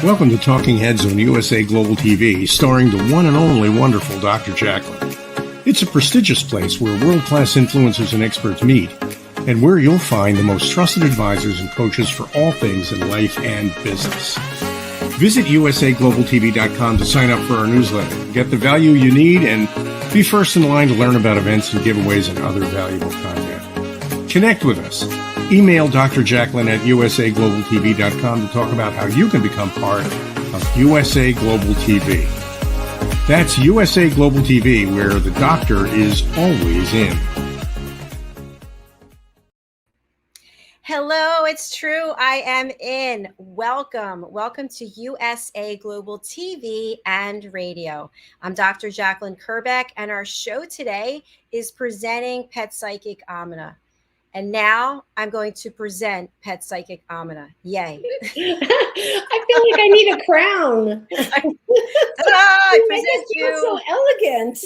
Welcome to Talking Heads on USA Global TV, starring the one and only wonderful Dr. JACALYN. It's a prestigious place where world-class influencers and experts meet, and where you'll find the most trusted advisors and coaches for all things in life and business. Visit usaglobaltv.com to sign up for our newsletter, get the value you need, and be first in line to learn about events and giveaways and other valuable content. Connect with us. Email Dr. JACALYN at usaglobaltv.com to talk about how you can become part of USA Global TV. That's USA Global TV, where the doctor is always in. Hello, it's true. I am in. Welcome. Welcome to USA Global TV and Radio. I'm Dr. JACALYN KERBECK, and our show today is presenting Pet Psychic AMINAH. And now I'm going to present Pet Psychic AMINAH. Yay. I feel like I need a crown. I present you. So elegant.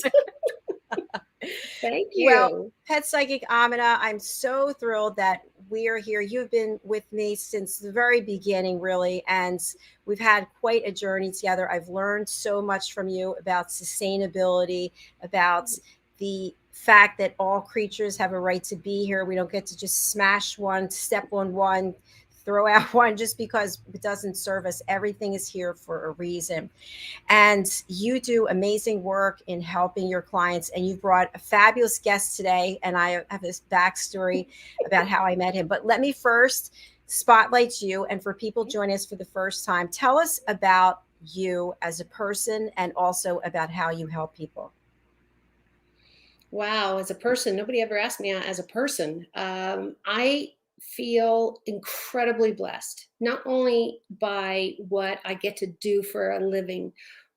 Thank you. Well, Pet Psychic AMINAH, I'm so thrilled that we are here. You've been with me since the very beginning, really, and we've had quite a journey together. I've learned so much from you about sustainability, about the fact that all creatures have a right to be here. We don't get to just smash one, step on one, throw out one just because it doesn't serve us. Everything is here for a reason. And you do amazing work in helping your clients. And you brought a fabulous guest today. And I have this backstory about how I met him. But let me first spotlight you. And for people joining us for the first time, tell us about you as a person and also about how you help people. Wow, as a person, nobody ever asked me as a person. I feel incredibly blessed, not only by what I get to do for a living,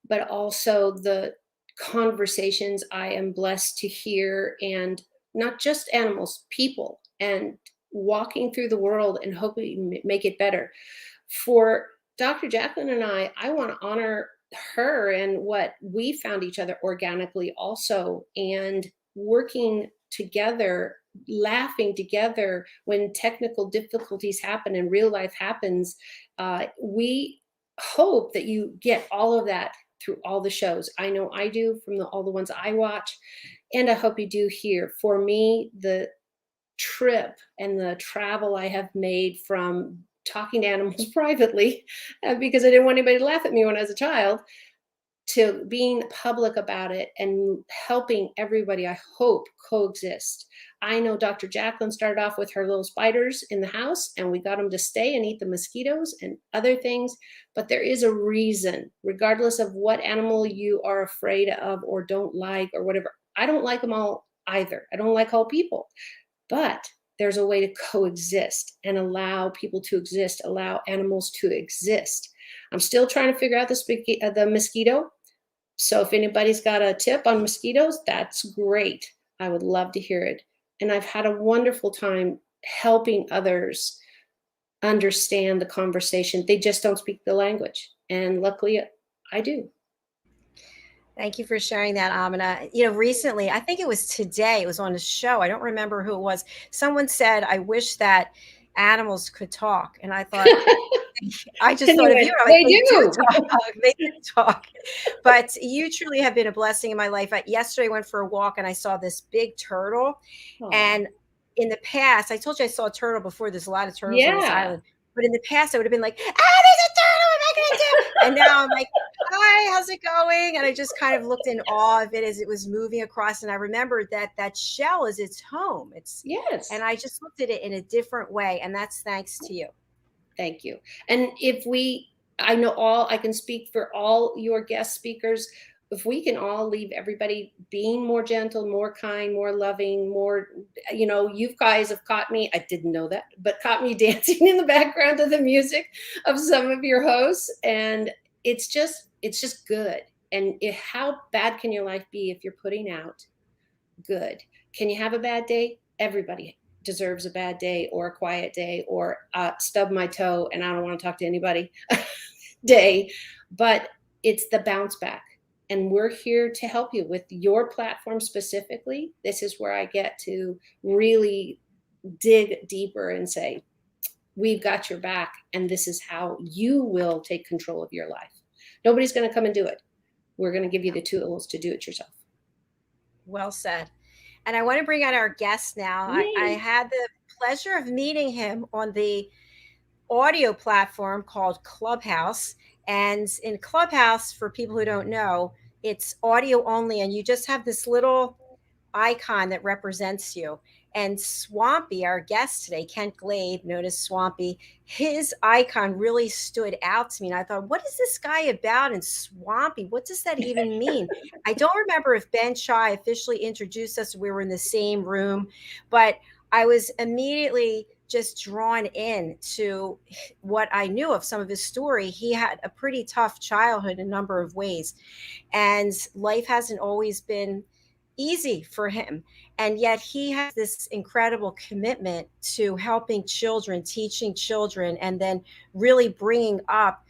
but also the conversations I am blessed to hear, and not just animals, people, and walking through the world and hoping make it better. For Dr. JACALYN and I want to honor her and what we found each other organically also, and working together, laughing together when technical difficulties happen and real life happens. We hope that you get all of that through all the shows. I know I do from all the ones I watch, and I hope you do here. For me, the trip and the travel I have made from talking to animals privately, because I didn't want anybody to laugh at me when I was a child, to being public about it and helping everybody, I hope, coexist. I know Dr. JACALYN started off with her little spiders in the house, and we got them to stay and eat the mosquitoes and other things. But there is a reason, regardless of what animal you are afraid of or don't like or whatever. I don't like them all either. I don't like all people. But there's a way to coexist and allow people to exist, allow animals to exist. I'm still trying to figure out the mosquito. So if anybody's got a tip on mosquitoes, that's great. I would love to hear it. And I've had a wonderful time helping others understand the conversation. They just don't speak the language. And luckily I do. Thank you for sharing that, AMINAH. You know, recently, I think it was today, it was on a show. I don't remember who it was. Someone said, I wish that animals could talk. And I thought, I just thought of you. They do talk. But you truly have been a blessing in my life. Yesterday I went for a walk and I saw this big turtle. Aww. And in the past, I told you I saw a turtle before. There's a lot of turtles on this island. But in the past, I would have been like, there's a turtle. What am I going to do? And now I'm like, hi, how's it going? And I just kind of looked in awe of it as it was moving across. And I remembered that shell is its home. Yes. And I just looked at it in a different way. And that's thanks to you. Thank you. And I can speak for all your guest speakers. If we can all leave everybody being more gentle, more kind, more loving, more, you guys have caught me, I didn't know that, but caught me dancing in the background of the music of some of your hosts. And it's just good. And how bad can your life be if you're putting out good? Can you have a bad day? Everybody deserves a bad day or a quiet day or stub my toe and I don't want to talk to anybody day, but it's the bounce back. And we're here to help you with your platform specifically. This is where I get to really dig deeper and say, we've got your back, and this is how you will take control of your life. Nobody's going to come and do it. We're going to give you the tools to do it yourself. Well said. And I want to bring out our guest now. I had the pleasure of meeting him on the audio platform called Clubhouse. And in Clubhouse, for people who don't know, it's audio only, and you just have this little icon that represents you. And Swampy, our guest today, Kent Glade, known as Swampy, his icon really stood out to me. And I thought, what is this guy about? And Swampy, what does that even mean? I don't remember if Ben Chai officially introduced us. We were in the same room, but I was immediately just drawn in to what I knew of some of his story. He had a pretty tough childhood in a number of ways, and life hasn't always been easy for him. And yet he has this incredible commitment to helping children, teaching children, and then really bringing up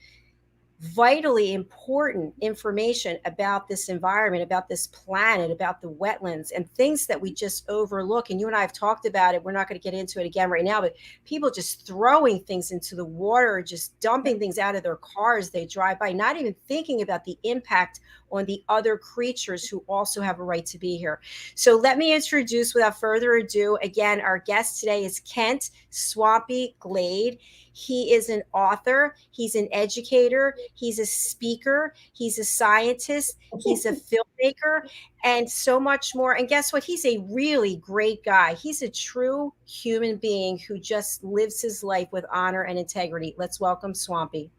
vitally important information about this environment, about this planet, about the wetlands, and things that we just overlook. And you and I have talked about it. We're not going to get into it again right now, but people just throwing things into the water, just dumping things out of their cars they drive by, not even thinking about the impact on the other creatures who also have a right to be here. So let me introduce, without further ado, again, our guest today is Kent Swampy Glade. He is an author, he's an educator, he's a speaker, he's a scientist, he's a filmmaker, and so much more. And guess what? He's a really great guy. He's a true human being who just lives his life with honor and integrity. Let's welcome Swampy.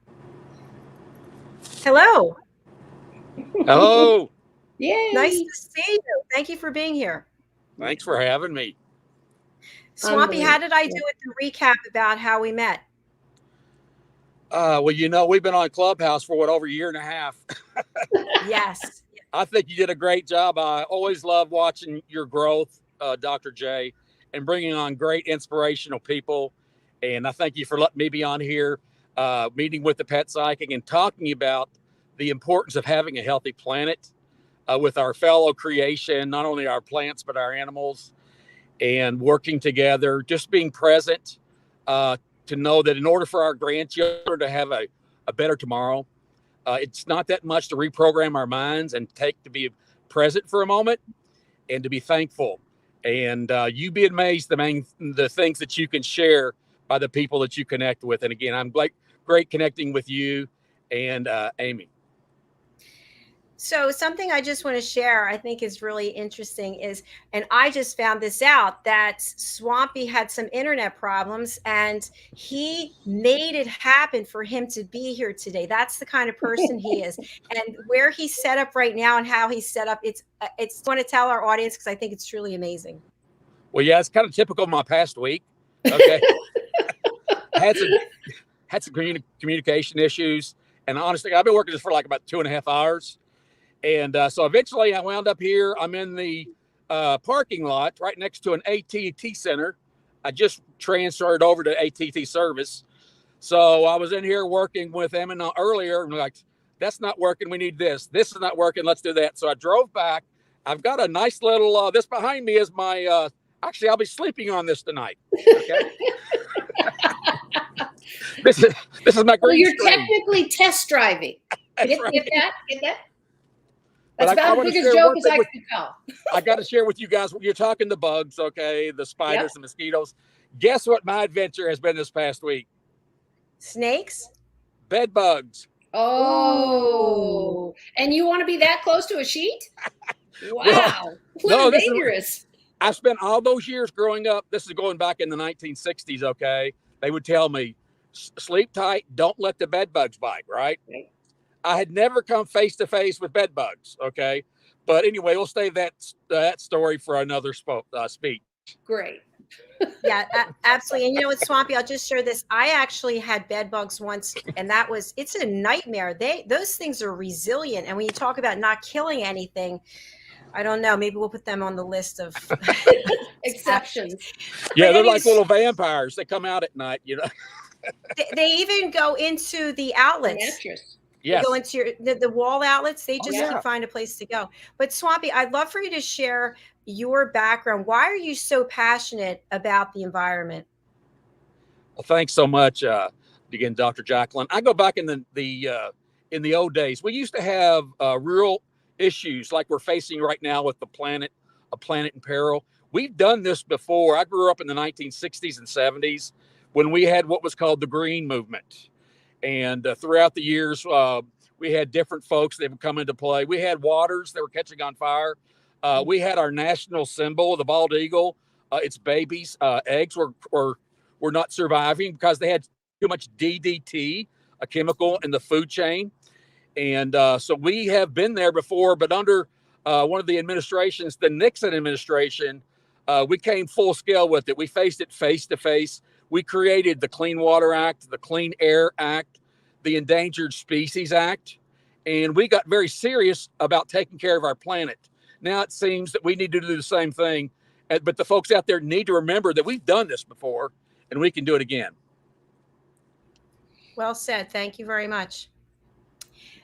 Hello. Hello. Yay. Nice to see you. Thank you for being here. Thanks for having me. Swampy, how did I do with the recap about how we met? Well, you know, we've been on Clubhouse for over a year and a half. Yes. I think you did a great job. I always love watching your growth, Dr. J, and bringing on great inspirational people. And I thank you for letting me be on here, meeting with the pet psychic and talking about the importance of having a healthy planet with our fellow creation, not only our plants, but our animals, and working together, just being present, to know that in order for our grandchildren to have a better tomorrow, it's not that much to reprogram our minds and to be present for a moment and to be thankful. And you'd be amazed the things that you can share by the people that you connect with. And again, I'm great connecting with you and Amy. So something I just want to share, I think is really interesting is, and I just found this out, that Swampy had some internet problems and he made it happen for him to be here today. That's the kind of person he is. And where he's set up right now and how he's set up, it's I want to tell our audience because I think it's truly amazing. Well, yeah, it's kind of typical of my past week. Okay. had some communication issues. And honestly, I've been working this for like about 2.5 hours. And so eventually I wound up here. I'm in the parking lot right next to an AT&T center. I just transferred over to AT&T service. So I was in here working with AMINAH earlier and like, that's not working. We need this. This is not working. Let's do that. So I drove back. I've got a nice little, this behind me is my, actually, I'll be sleeping on this tonight. Okay. this is my green Well, you're screen. technically test driving. Get that? That's But about as big a joke as I can tell. I got to share with you guys. You're talking the bugs, okay? The spiders, the mosquitoes. Guess what my adventure has been this past week? Snakes? Bed bugs. Oh, and you want to be that close to a sheet? Wow. Well, dangerous. I spent all those years growing up. This is going back in the 1960s, okay? They would tell me, sleep tight, don't let the bed bugs bite, right? I had never come face to face with bed bugs. Okay. But anyway, we'll save that story for another speech. Great. Yeah, absolutely. And you know what, Swampy, I'll just share this. I actually had bed bugs once, and it's a nightmare. Those things are resilient. And when you talk about not killing anything, I don't know, maybe we'll put them on the list of exceptions. Yeah, they're like little vampires. They come out at night, you know. They even go into the outlets. Yes. Go into the wall outlets. They just can find a place to go. But Swampy, I'd love for you to share your background. Why are you so passionate about the environment? Well, thanks so much, again, Dr. JACALYN. I go back in the old days. We used to have real issues like we're facing right now with a planet in peril. We've done this before. I grew up in the 1960s and 70s when we had what was called the Green Movement. And throughout the years, we had different folks that would come into play. We had waters that were catching on fire. We had our national symbol, the bald eagle. Its babies' eggs were not surviving because they had too much DDT, a chemical in the food chain. And so we have been there before, but under one of the administrations, the Nixon administration, we came full scale with it. We faced it face to face. We created the Clean Water Act, the Clean Air Act, the Endangered Species Act, and we got very serious about taking care of our planet. Now it seems that we need to do the same thing, but the folks out there need to remember that we've done this before and we can do it again. Well said. Thank you very much.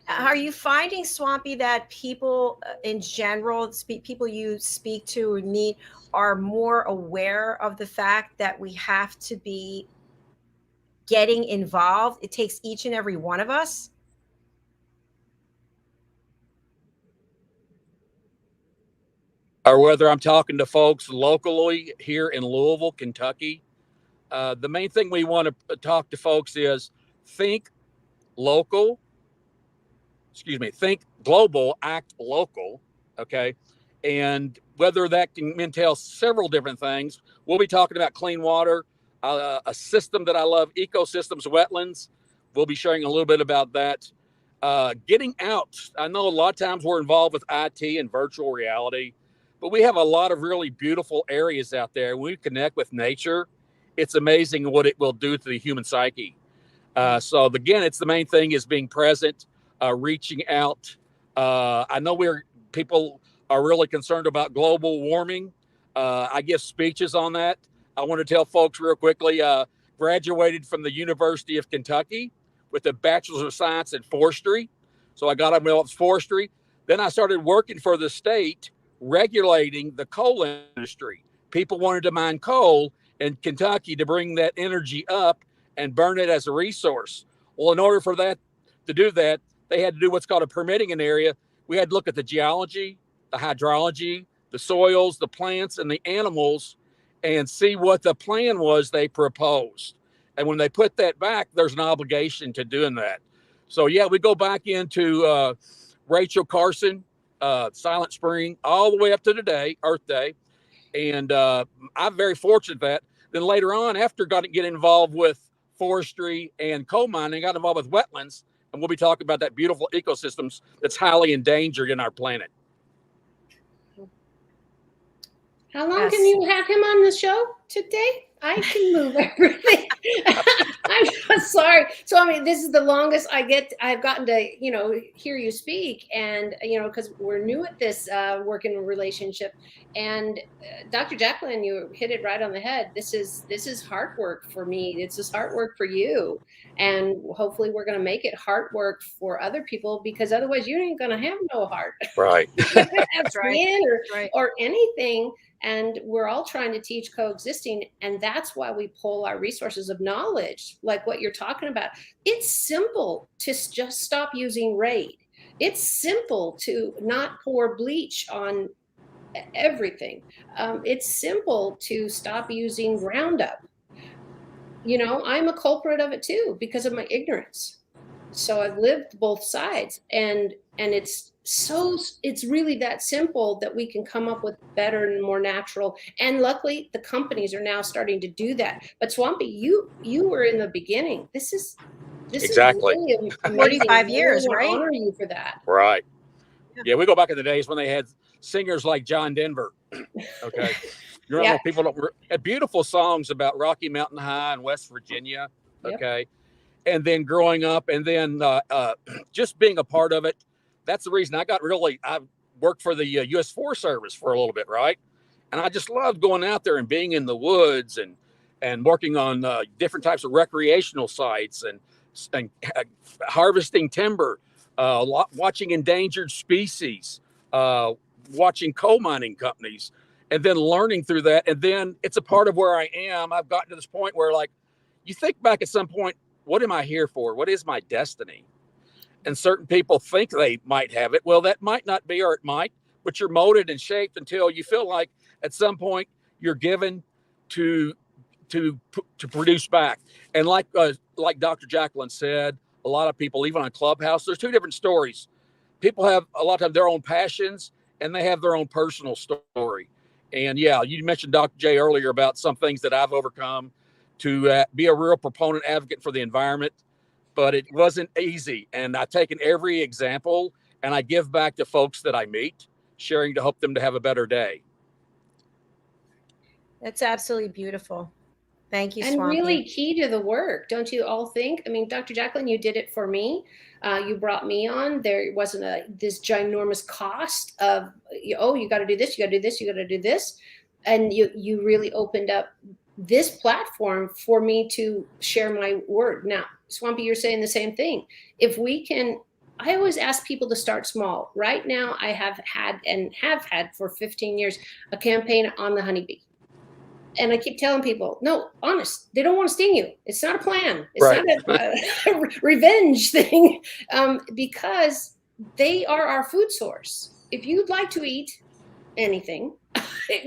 Are you finding, Swampy, that people in general, people you speak to or meet, are more aware of the fact that we have to be getting involved? It takes each and every one of us. Or whether I'm talking to folks locally here in Louisville, Kentucky, the main thing we want to talk to folks is think local, think global, act local, okay? And whether that can entail several different things. We'll be talking about clean water, a system that I love, ecosystems, wetlands. We'll be sharing a little bit about that. Getting out. I know a lot of times we're involved with IT and virtual reality, but we have a lot of really beautiful areas out there. When we connect with nature, it's amazing what it will do to the human psyche. So again, it's the main thing is being present, reaching out. I know people are really concerned about global warming. I give speeches on that. I want to tell folks real quickly, graduated from the University of Kentucky with a Bachelor's of Science in Forestry. So I got up forestry. Then I started working for the state regulating the coal industry. People wanted to mine coal in Kentucky to bring that energy up and burn it as a resource. Well, in order for that to do that, they had to do what's called a permitting an area. We had to look at the geology, the hydrology, the soils, the plants, and the animals, and see what the plan was they proposed. And when they put that back, there's an obligation to doing that. So yeah, we go back into Rachel Carson, Silent Spring, all the way up to today, Earth Day. And I'm very fortunate that then later on, after getting involved with forestry and coal mining, got involved with wetlands, and we'll be talking about that beautiful ecosystems that's highly endangered in our planet. How long can you have him on the show today? I can move everything. I'm sorry. So, I mean, this is the longest I've gotten to, hear you speak. And, because we're new at this working relationship. And Dr. JACALYN, you hit it right on the head. This is hard work for me. It's just hard work for you. And hopefully we're going to make it hard work for other people, because otherwise you ain't going to have no heart. Right. Have skin or anything. And we're all trying to teach coexisting. And that's why we pull our resources of knowledge, like what you're talking about. It's simple to just stop using Raid. It's simple to not pour bleach on everything. It's simple to stop using Roundup. I'm a culprit of it too, because of my ignorance. So I've lived both sides, and it's really that simple that we can come up with better and more natural. And luckily the companies are now starting to do that. But Swampy, you were in the beginning. This is exactly really 45 years, I right? honor you for that. Right. Yeah, we go back in the days when they had singers like John Denver. Okay. You remember people had beautiful songs about Rocky Mountain High in West Virginia. Okay. Yep. And then growing up and then just being a part of it. That's the reason I worked for the U.S. Forest Service for a little bit, right? And I just loved going out there and being in the woods and working on different types of recreational sites and harvesting timber, watching endangered species, watching coal mining companies, and then learning through that. And then it's a part of where I am. I've gotten to this point where, like, you think back at some point, what am I here for? What is my destiny? And certain people think they might have it. Well, that might not be, or it might, but you're molded and shaped until you feel like at some point you're given to produce back. And like Dr. JACALYN said, a lot of people, even on Clubhouse, there's two different stories. People have a lot of time their own passions, and they have their own personal story. And yeah, you mentioned Dr. J earlier about some things that I've overcome to be a real proponent advocate for the environment, but it wasn't easy. And I've taken every example and I give back to folks that I meet, sharing to help them to have a better day. That's absolutely beautiful. Thank you, and Swampy. really key to the work, don't you all think? I mean, Dr. JACALYN, you did it for me. You brought me on. There wasn't this ginormous cost of, oh, you got to do this, you got to do this, you got to do this. And you really opened up this platform for me to share my word. Now, Swampy, you're saying the same thing. If we can, I always ask people to start small. Right now, I have had for 15 years, a campaign on the honeybee. And I keep telling people, no, honest, they don't want to sting you. It's not a plan. It's not a revenge thing, because they are our food source. If you'd like to eat anything,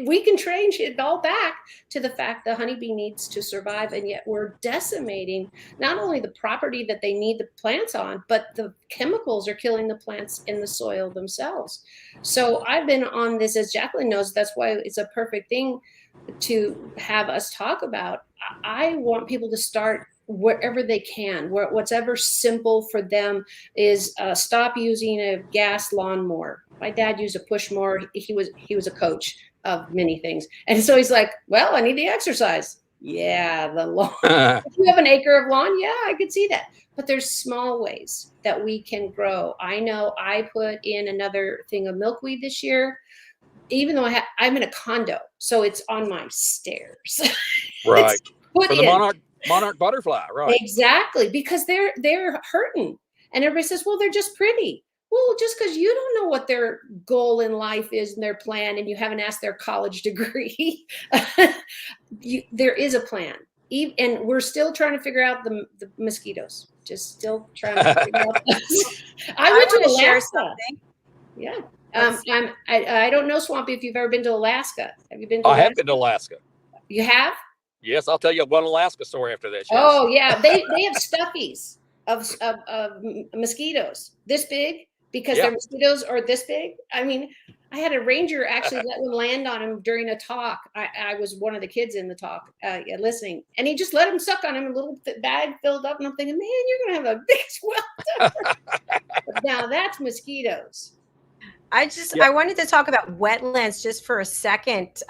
we can change it all back to the fact the honeybee needs to survive. And yet we're decimating not only the property that they need the plants on, but the chemicals are killing the plants in the soil themselves. So I've been on this, as JACALYN knows, that's why it's a perfect thing to have us talk about. I want people to start wherever they can, whatever simple for them is. Stop using a gas lawnmower. My dad used a push mower. He was a coach of many things, and so he's like, well, I need the exercise. Yeah, the lawn. If you have an acre of lawn, yeah, I could see that. But there's small ways that we can grow. I know I put in another thing of milkweed this year, even though I'm in a condo, so it's on my stairs. Right. For the monarch butterfly, right? Exactly, because they're hurting, and everybody says, well, they're just pretty. Well, just because you don't know what their goal in life is and their plan, and you haven't asked their college degree, there is a plan. And we're still trying to figure out the mosquitoes. Just still trying to figure out. I went to Alaska. Yeah. I don't know, Swampy, if you've ever been to Alaska. Have you been to Alaska? I have been to Alaska. You have? Yes, I'll tell you one Alaska story after this. Yes. Oh, yeah. They have stuffies of mosquitoes this big, because their mosquitoes are this big. I mean, I had a ranger actually let one land on him during a talk. I was one of the kids in the talk listening, and he just let him suck on him, a little bag filled up, and I'm thinking, man, you're going to have a big swell. Now that's mosquitoes. I wanted to talk about wetlands just for a second.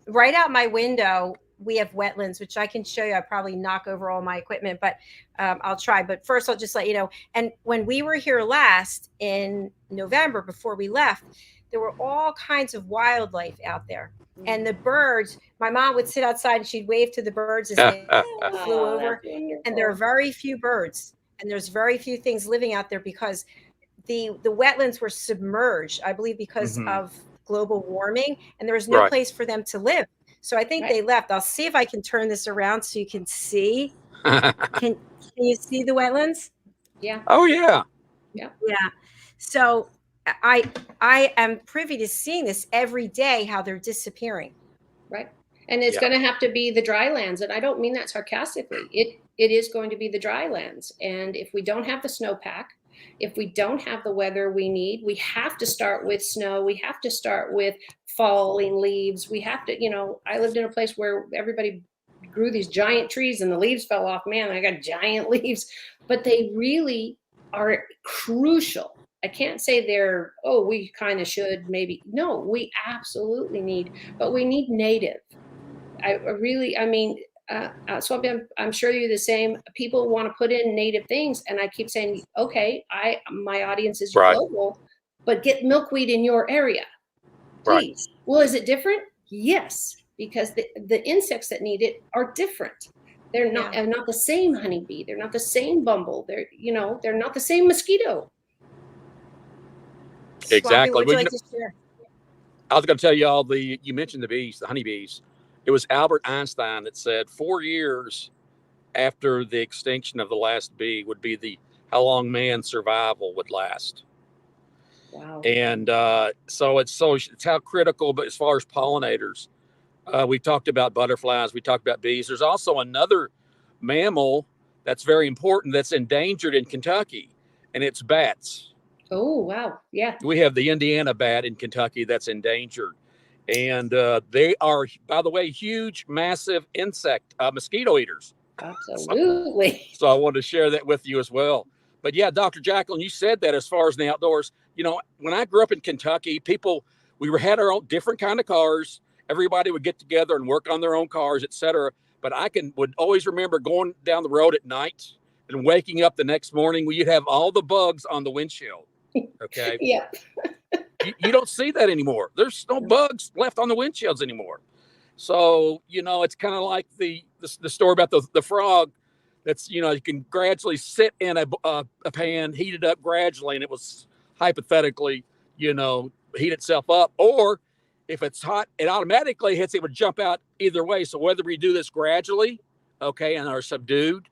Right out my window, we have wetlands, which I can show you. I probably knock over all my equipment, but I'll try. But first, I'll just let you know. And when we were here last in November, before we left, there were all kinds of wildlife out there. And the birds, my mom would sit outside and she'd wave to the birds as they flew over. And there are very few birds, and there's very few things living out there because the wetlands were submerged, I believe, because of global warming, and there was no place for them to live. So I think they left. I'll see if I can turn this around so you can see. Can you see the wetlands? Yeah. Oh yeah. Yeah. So I am privy to seeing this every day, how they're disappearing. Right. And it's going to have to be the dry lands. And I don't mean that sarcastically. It is going to be the dry lands. And if we don't have the snowpack, if we don't have the weather we need, we have to start with snow. We have to start with falling leaves. We have to, I lived in a place where everybody grew these giant trees and the leaves fell off. Man, I got giant leaves, but they really are crucial. I can't say we kind of should maybe. No, we absolutely need, but we need native. Swampy, I'm sure you're the same. People want to put in native things, and I keep saying, okay, my audience is global, but get milkweed in your area, please. Right. Well, is it different? Yes, because the insects that need it are different. They're not the same honeybee. They're not the same bumble. They're not the same mosquito. Exactly. Would you like to share? I was going to tell you all you mentioned the honeybees. It was Albert Einstein that said 4 years after the extinction of the last bee would be how long man's survival would last. Wow. And so it's how critical, but as far as pollinators, we talked about butterflies, we talked about bees. There's also another mammal that's very important that's endangered in Kentucky, and it's bats. Oh, wow. Yeah. We have the Indiana bat in Kentucky that's endangered. And they are, by the way, huge, massive insect mosquito eaters. Absolutely. So I wanted to share that with you as well. But yeah, Dr. JACALYN, you said that as far as in the outdoors, when I grew up in Kentucky, we had our own different kind of cars. Everybody would get together and work on their own cars, etc. But would always remember going down the road at night and waking up the next morning where you'd have all the bugs on the windshield. Okay. Yeah. You don't see that anymore. There's no bugs left on the windshields anymore. So, it's kind of like the story about the frog that's, you can gradually sit in a pan, heat it up gradually, and it was hypothetically, heat itself up. Or if it's hot, it automatically hits, it would jump out either way. So whether we do this gradually, okay, and are subdued,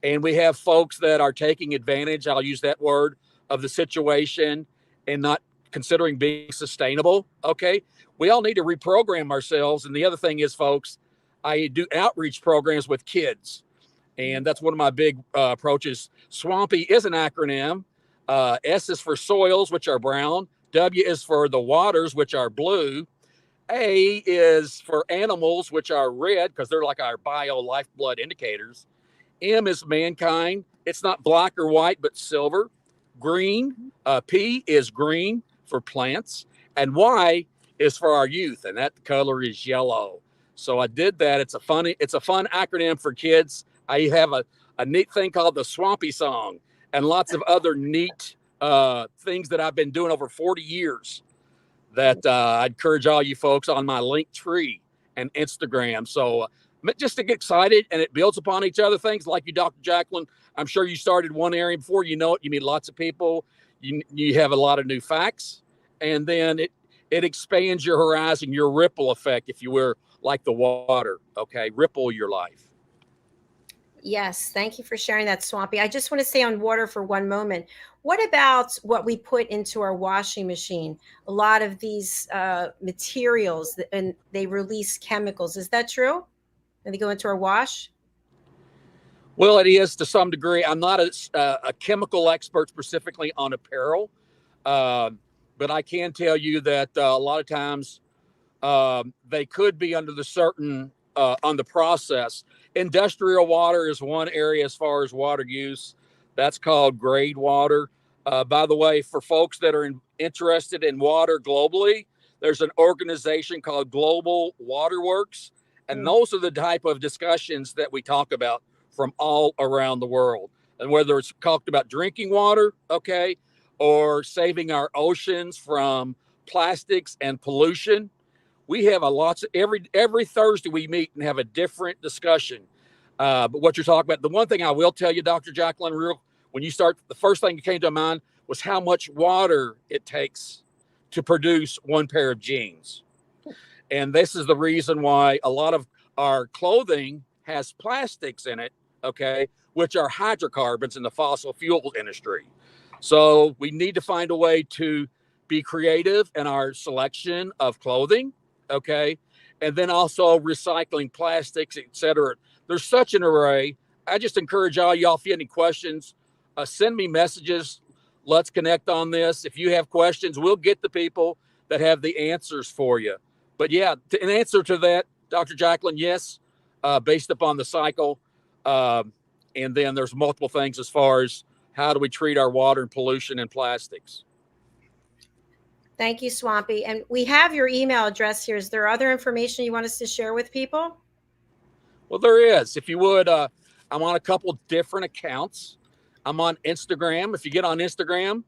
and we have folks that are taking advantage, I'll use that word, of the situation and not considering being sustainable, okay, we all need to reprogram ourselves. And the other thing is, folks, I do outreach programs with kids, and that's one of my big approaches. Swampy is an acronym. S is for soils, which are brown. W is for the waters, which are blue. A is for animals, which are red, because they're like our bio lifeblood indicators. M is mankind. It's not black or white, but silver. Green. P is green for plants, and Y is for our youth, and that color is yellow. So I did that. It's a fun acronym for kids. I have a neat thing called the Swampy Song, and lots of other neat things that I've been doing over 40 years that I encourage all you folks on my Linktree and Instagram. So just to get excited, and it builds upon each other. Things like you, Dr. JACALYN, I'm sure you started one area before you know it. You meet lots of people. You have a lot of new facts, and then it expands your horizon, your ripple effect, if you were like the water. Okay, ripple your life. Yes, thank you for sharing that, Swampy. I just want to stay on water for one moment. What about what we put into our washing machine? A lot of these materials, and they release chemicals. Is that true? And they go into our wash? Well, it is to some degree. I'm not a chemical expert specifically on apparel, but I can tell you that a lot of times they could be under the certain on the process. Industrial water is one area as far as water use. That's called Glade water. By the way, for folks that are interested in water globally, there's an organization called Global Waterworks, and those are the type of discussions that we talk about from all around the world. And whether it's talked about drinking water, okay, or saving our oceans from plastics and pollution, we have every Thursday we meet and have a different discussion. But what you're talking about, the one thing I will tell you, Dr. JACALYN, when you start, the first thing that came to mind was how much water it takes to produce one pair of jeans. And this is the reason why a lot of our clothing has plastics in it, okay, which are hydrocarbons in the fossil fuel industry. So we need to find a way to be creative in our selection of clothing, okay, and then also recycling plastics, etc. There's such an array. I just encourage all y'all, if you have any questions, send me messages. Let's connect on this. If you have questions, we'll get the people that have the answers for you. But yeah, in answer to that, Dr. JACALYN, yes, based upon the cycle. And then there's multiple things as far as how do we treat our water and pollution and plastics. Thank you, Swampy. And we have your email address here. Is there other information you want us to share with people? Well, there is. If you would, I'm on a couple different accounts. I'm on Instagram. If you get on Instagram,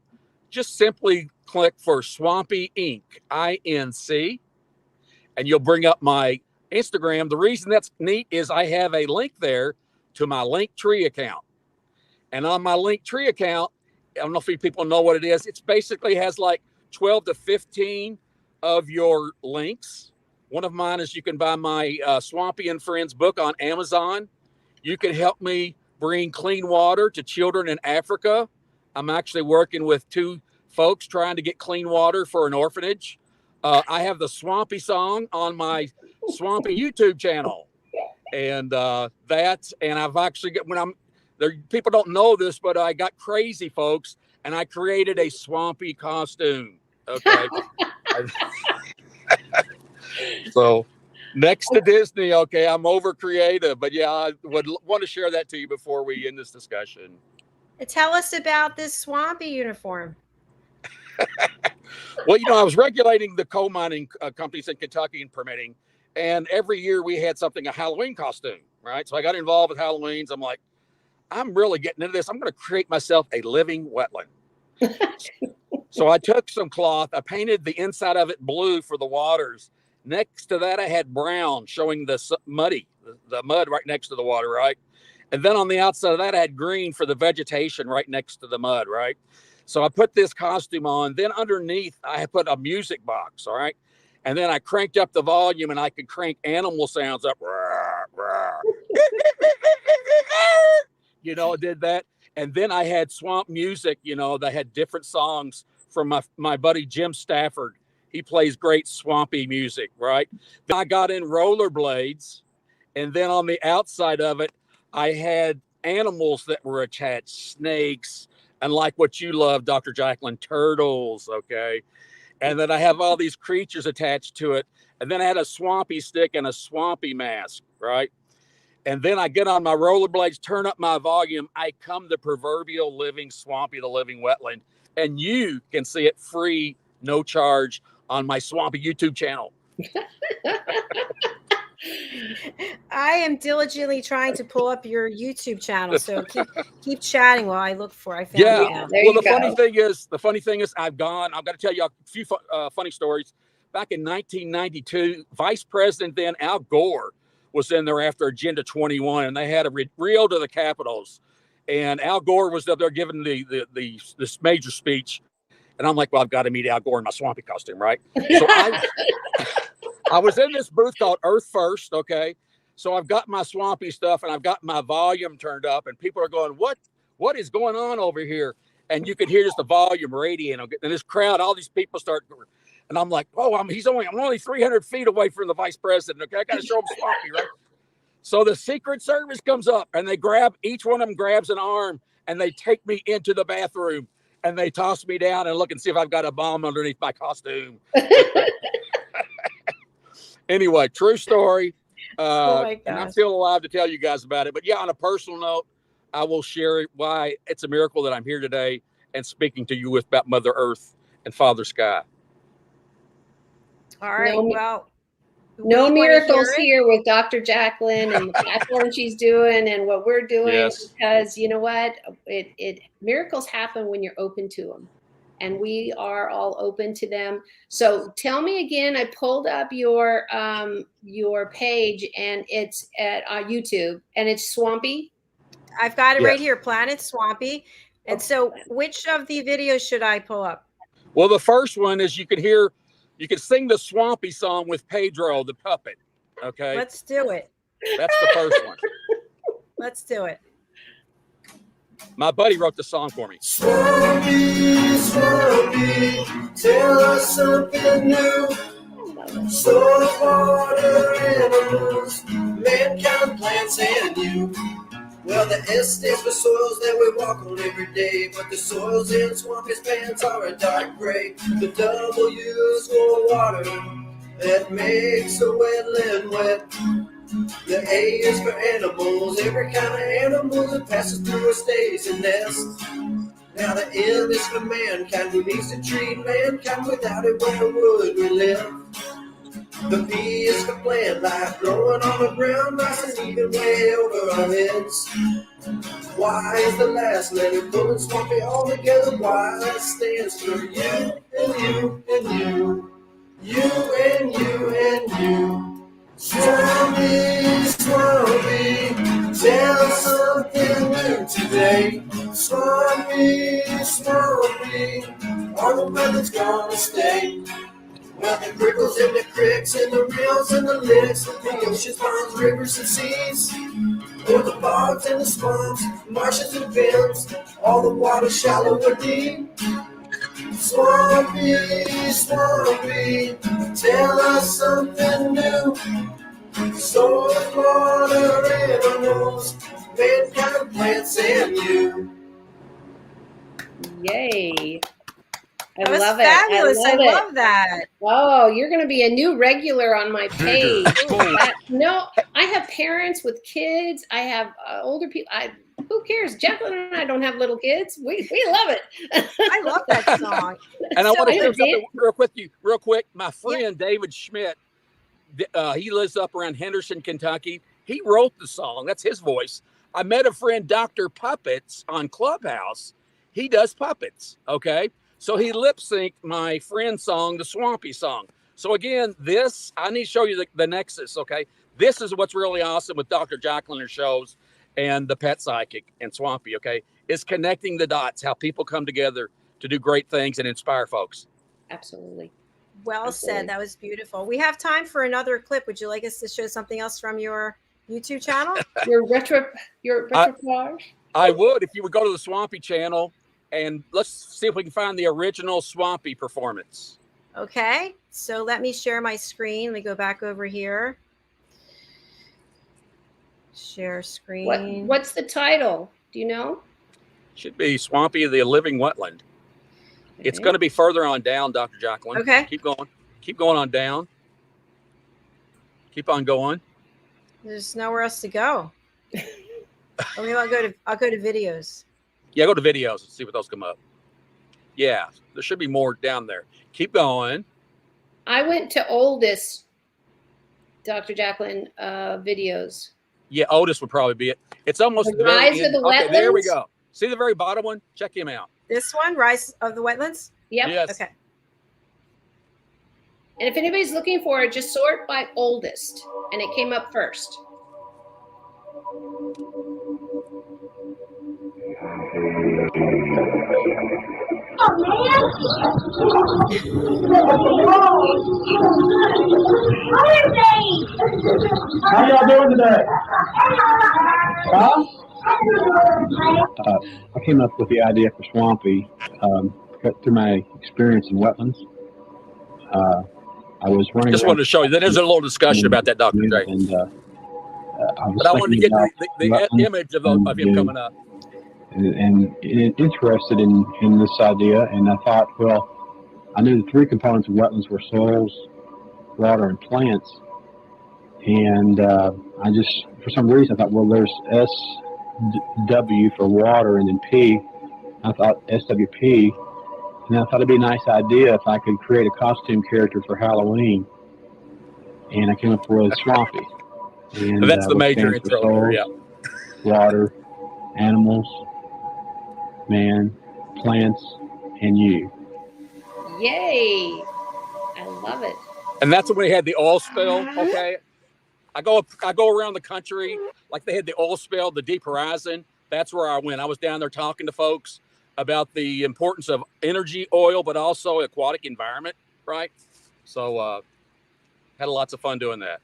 just simply click for Swampy Inc., INC, and you'll bring up my Instagram. The reason that's neat is I have a link there to my Linktree account. And on my Linktree account, I don't know if people know what it is. It basically has like 12 to 15 of your links. One of mine is you can buy my Swampy and Friends book on Amazon. you can help me bring clean water to children in Africa. I'm actually working with 2 folks trying to get clean water for an orphanage. I have the Swampy song on my Swampy YouTube channel. And and I've actually got, when I'm there, people don't know this, but I got crazy, folks, and I created a Swampy costume. Okay. So next to Disney, okay, I'm over creative, but yeah, I would want to share that to you before we end this discussion. Tell us about this Swampy uniform. Well, I was regulating the coal mining companies in Kentucky and permitting, and every year we had a Halloween costume, right? So I got involved with Halloweens. I'm like, I'm really getting into this. I'm going to create myself a living wetland. So I took some cloth, I painted the inside of it blue for the waters. Next to that, I had brown showing the mud right next to the water, right? And then on the outside of that, I had green for the vegetation right next to the mud, right? So I put this costume on. Then underneath, I put a music box, all right? And then I cranked up the volume, and I could crank animal sounds up. Did that. And then I had swamp music, that had different songs from my buddy Jim Stafford. He plays great swampy music, right? Then I got in rollerblades, and then on the outside of it, I had animals that were attached, snakes, and like what you love, Dr. JACALYN, turtles, okay? And then I have all these creatures attached to it. And then I had a swampy stick and a swampy mask, right? And then I get on my rollerblades, turn up my volume. I come the proverbial living Swampy, the living wetland. And you can see it free, no charge on my Swampy YouTube channel. I am diligently trying to pull up your YouTube channel, so keep chatting while I look for. I found it now. Well, the funny thing is, I've got to tell you a few funny stories. Back in 1992, Vice President then Al Gore was in there after Agenda 21, and they had a Rio to the Capitals, and Al Gore was up there giving this major speech, and I'm like, well, I've got to meet Al Gore in my swampy costume, right? So I was in this booth called Earth First, okay? So I've got my swampy stuff, and I've got my volume turned up, and people are going, what is going on over here? And you could hear just the volume radiating, and this crowd, all these people start, and I'm like, oh, I'm only 300 feet away from the vice president, okay? I got to show him swampy, right? So the Secret Service comes up, and each one of them grabs an arm, and they take me into the bathroom, and they toss me down and look and see if I've got a bomb underneath my costume. Anyway, true story. And I feel alive to tell you guys about it. But yeah, on a personal note, I will share why it's a miracle that I'm here today and speaking to you about Mother Earth and Father Sky. All right. No miracles here with Dr. JACALYN and the platform she's doing and what we're doing, because you know what? Miracles happen when you're open to them. And we are all open to them. So tell me again, I pulled up your page, and it's at YouTube, and it's Swampy. I've got it right here, Planet Swampy. And so which of the videos should I pull up? Well, the first one is you can sing the Swampy song with Pedro, the puppet. Okay. Let's do it. That's the first one. Let's do it. My buddy wrote the song for me. Swampy, Swampy, tell us something new. Soil, water, animals, mankind, plants, and you. Well, the S stands for soils that we walk on every day, but the soils in Swampy's pants are a dark gray. The W is for water that makes a wetland wet. The A is for animals, every kind of animal that passes through or stays and nests. Now the M is for mankind, who needs to treat mankind. Without it, where would we live? The P is for plant life, growing on the ground, nice and even way over our heads. Y is the last letter, pulling Swampy all together. Y stands for you and you and you, you and you and you. Swampy, Swampy, tell something new today. Swampy, Swampy, are the wetlands gonna stay? Well, the crickles and the creeks and the rills and the licks, the oceans, ponds, rivers, and seas. For the bogs and the swamps, marshes and bends, all the water shallow or deep. Swampy, swampy, tell us something new. Salt water animals, mankind, plants, and you. Yay. That I was love fabulous. it. I love that. Oh, you're going to be a new regular on my page. No, I have parents with kids. I have older people. Who cares? JACALYN and I don't have little kids. We love it. I love that song. And I want to I share did. something real quick. My friend David Schmidt, he lives up around Henderson, Kentucky. He wrote the song. That's his voice. I met a friend, Dr. Puppets, on Clubhouse. He does puppets, okay? So he lip synced my friend's song, the Swampy song. So again, I need to show you the nexus, okay? This is what's really awesome with Dr. JACALYN and her shows and the Pet Psychic and Swampy, okay? Is connecting the dots, how people come together to do great things and inspire folks. Absolutely. Well said. That was beautiful. We have time for another clip. Would you like us to show something else from your YouTube channel? Your repertoire? I would, if you would go to the Swampy channel, and let's see if we can find the original Swampy performance. Okay, so let me share my screen. Let me go back over here. Share screen. What's the title? Do you know? Should be Swampy, the Living Wetland. Okay. It's going to be further on down, Dr. JACALYN. Okay. Keep going. Keep going on down. Keep on going. There's nowhere else to go. Okay, I'll go to videos. Yeah, go to videos and see what those come up. Yeah, there should be more down there. Keep going. I went to oldest Dr. JACALYN videos. Yeah, oldest would probably be it. It's almost the Rise of the Wetlands. Okay, there we go. See the very bottom one? Check him out. This one, Rise of the Wetlands? Yep. Yes. Okay. And if anybody's looking for it, just sort by oldest. And it came up first. Oh, man. How y'all doing today? Huh? I came up with the idea for Swampy through my experience in wetlands. I was running. Just wanted to show you that there's a little discussion about that, Dr. J. But I wanted to get the image of him coming up. And interested in this idea, and I thought, well, I knew the three components of wetlands were soils, water, and plants. And I just, for some reason, I thought, well, there's SW for water, and then P. I thought SWP, and I thought it'd be a nice idea if I could create a costume character for Halloween. And I came up with Swampy. And that's the major intro. Soils, yeah. Water, animals, man, plants, and you. Yay! I love it. And that's when we had the oil spill. Okay, I go around the country like they had the oil spill, the Deep Horizon. That's where I went. I was down there talking to folks about the importance of energy, oil, but also aquatic environment. Right. So had lots of fun doing that.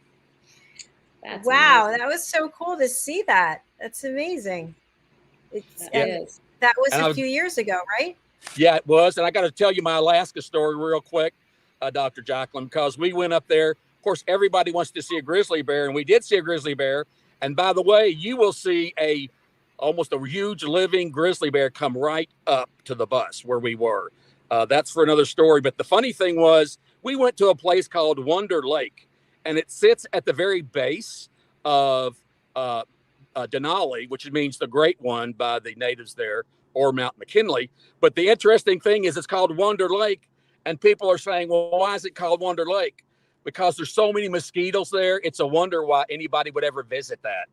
That's amazing. That was so cool to see that. That's amazing. That was a few years ago, right? Yeah, it was. And I got to tell you my Alaska story real quick, Dr. JACALYN, because we went up there. Of course, everybody wants to see a grizzly bear, and we did see a grizzly bear. And by the way, you will see almost a huge living grizzly bear come right up to the bus where we were. That's for another story. But the funny thing was, we went to a place called Wonder Lake, and it sits at the very base of Denali, which means the Great One by the natives there, or Mount McKinley. But the interesting thing is it's called Wonder Lake, and people are saying, well, why is it called Wonder Lake? Because there's so many mosquitoes there. It's a wonder why anybody would ever visit that.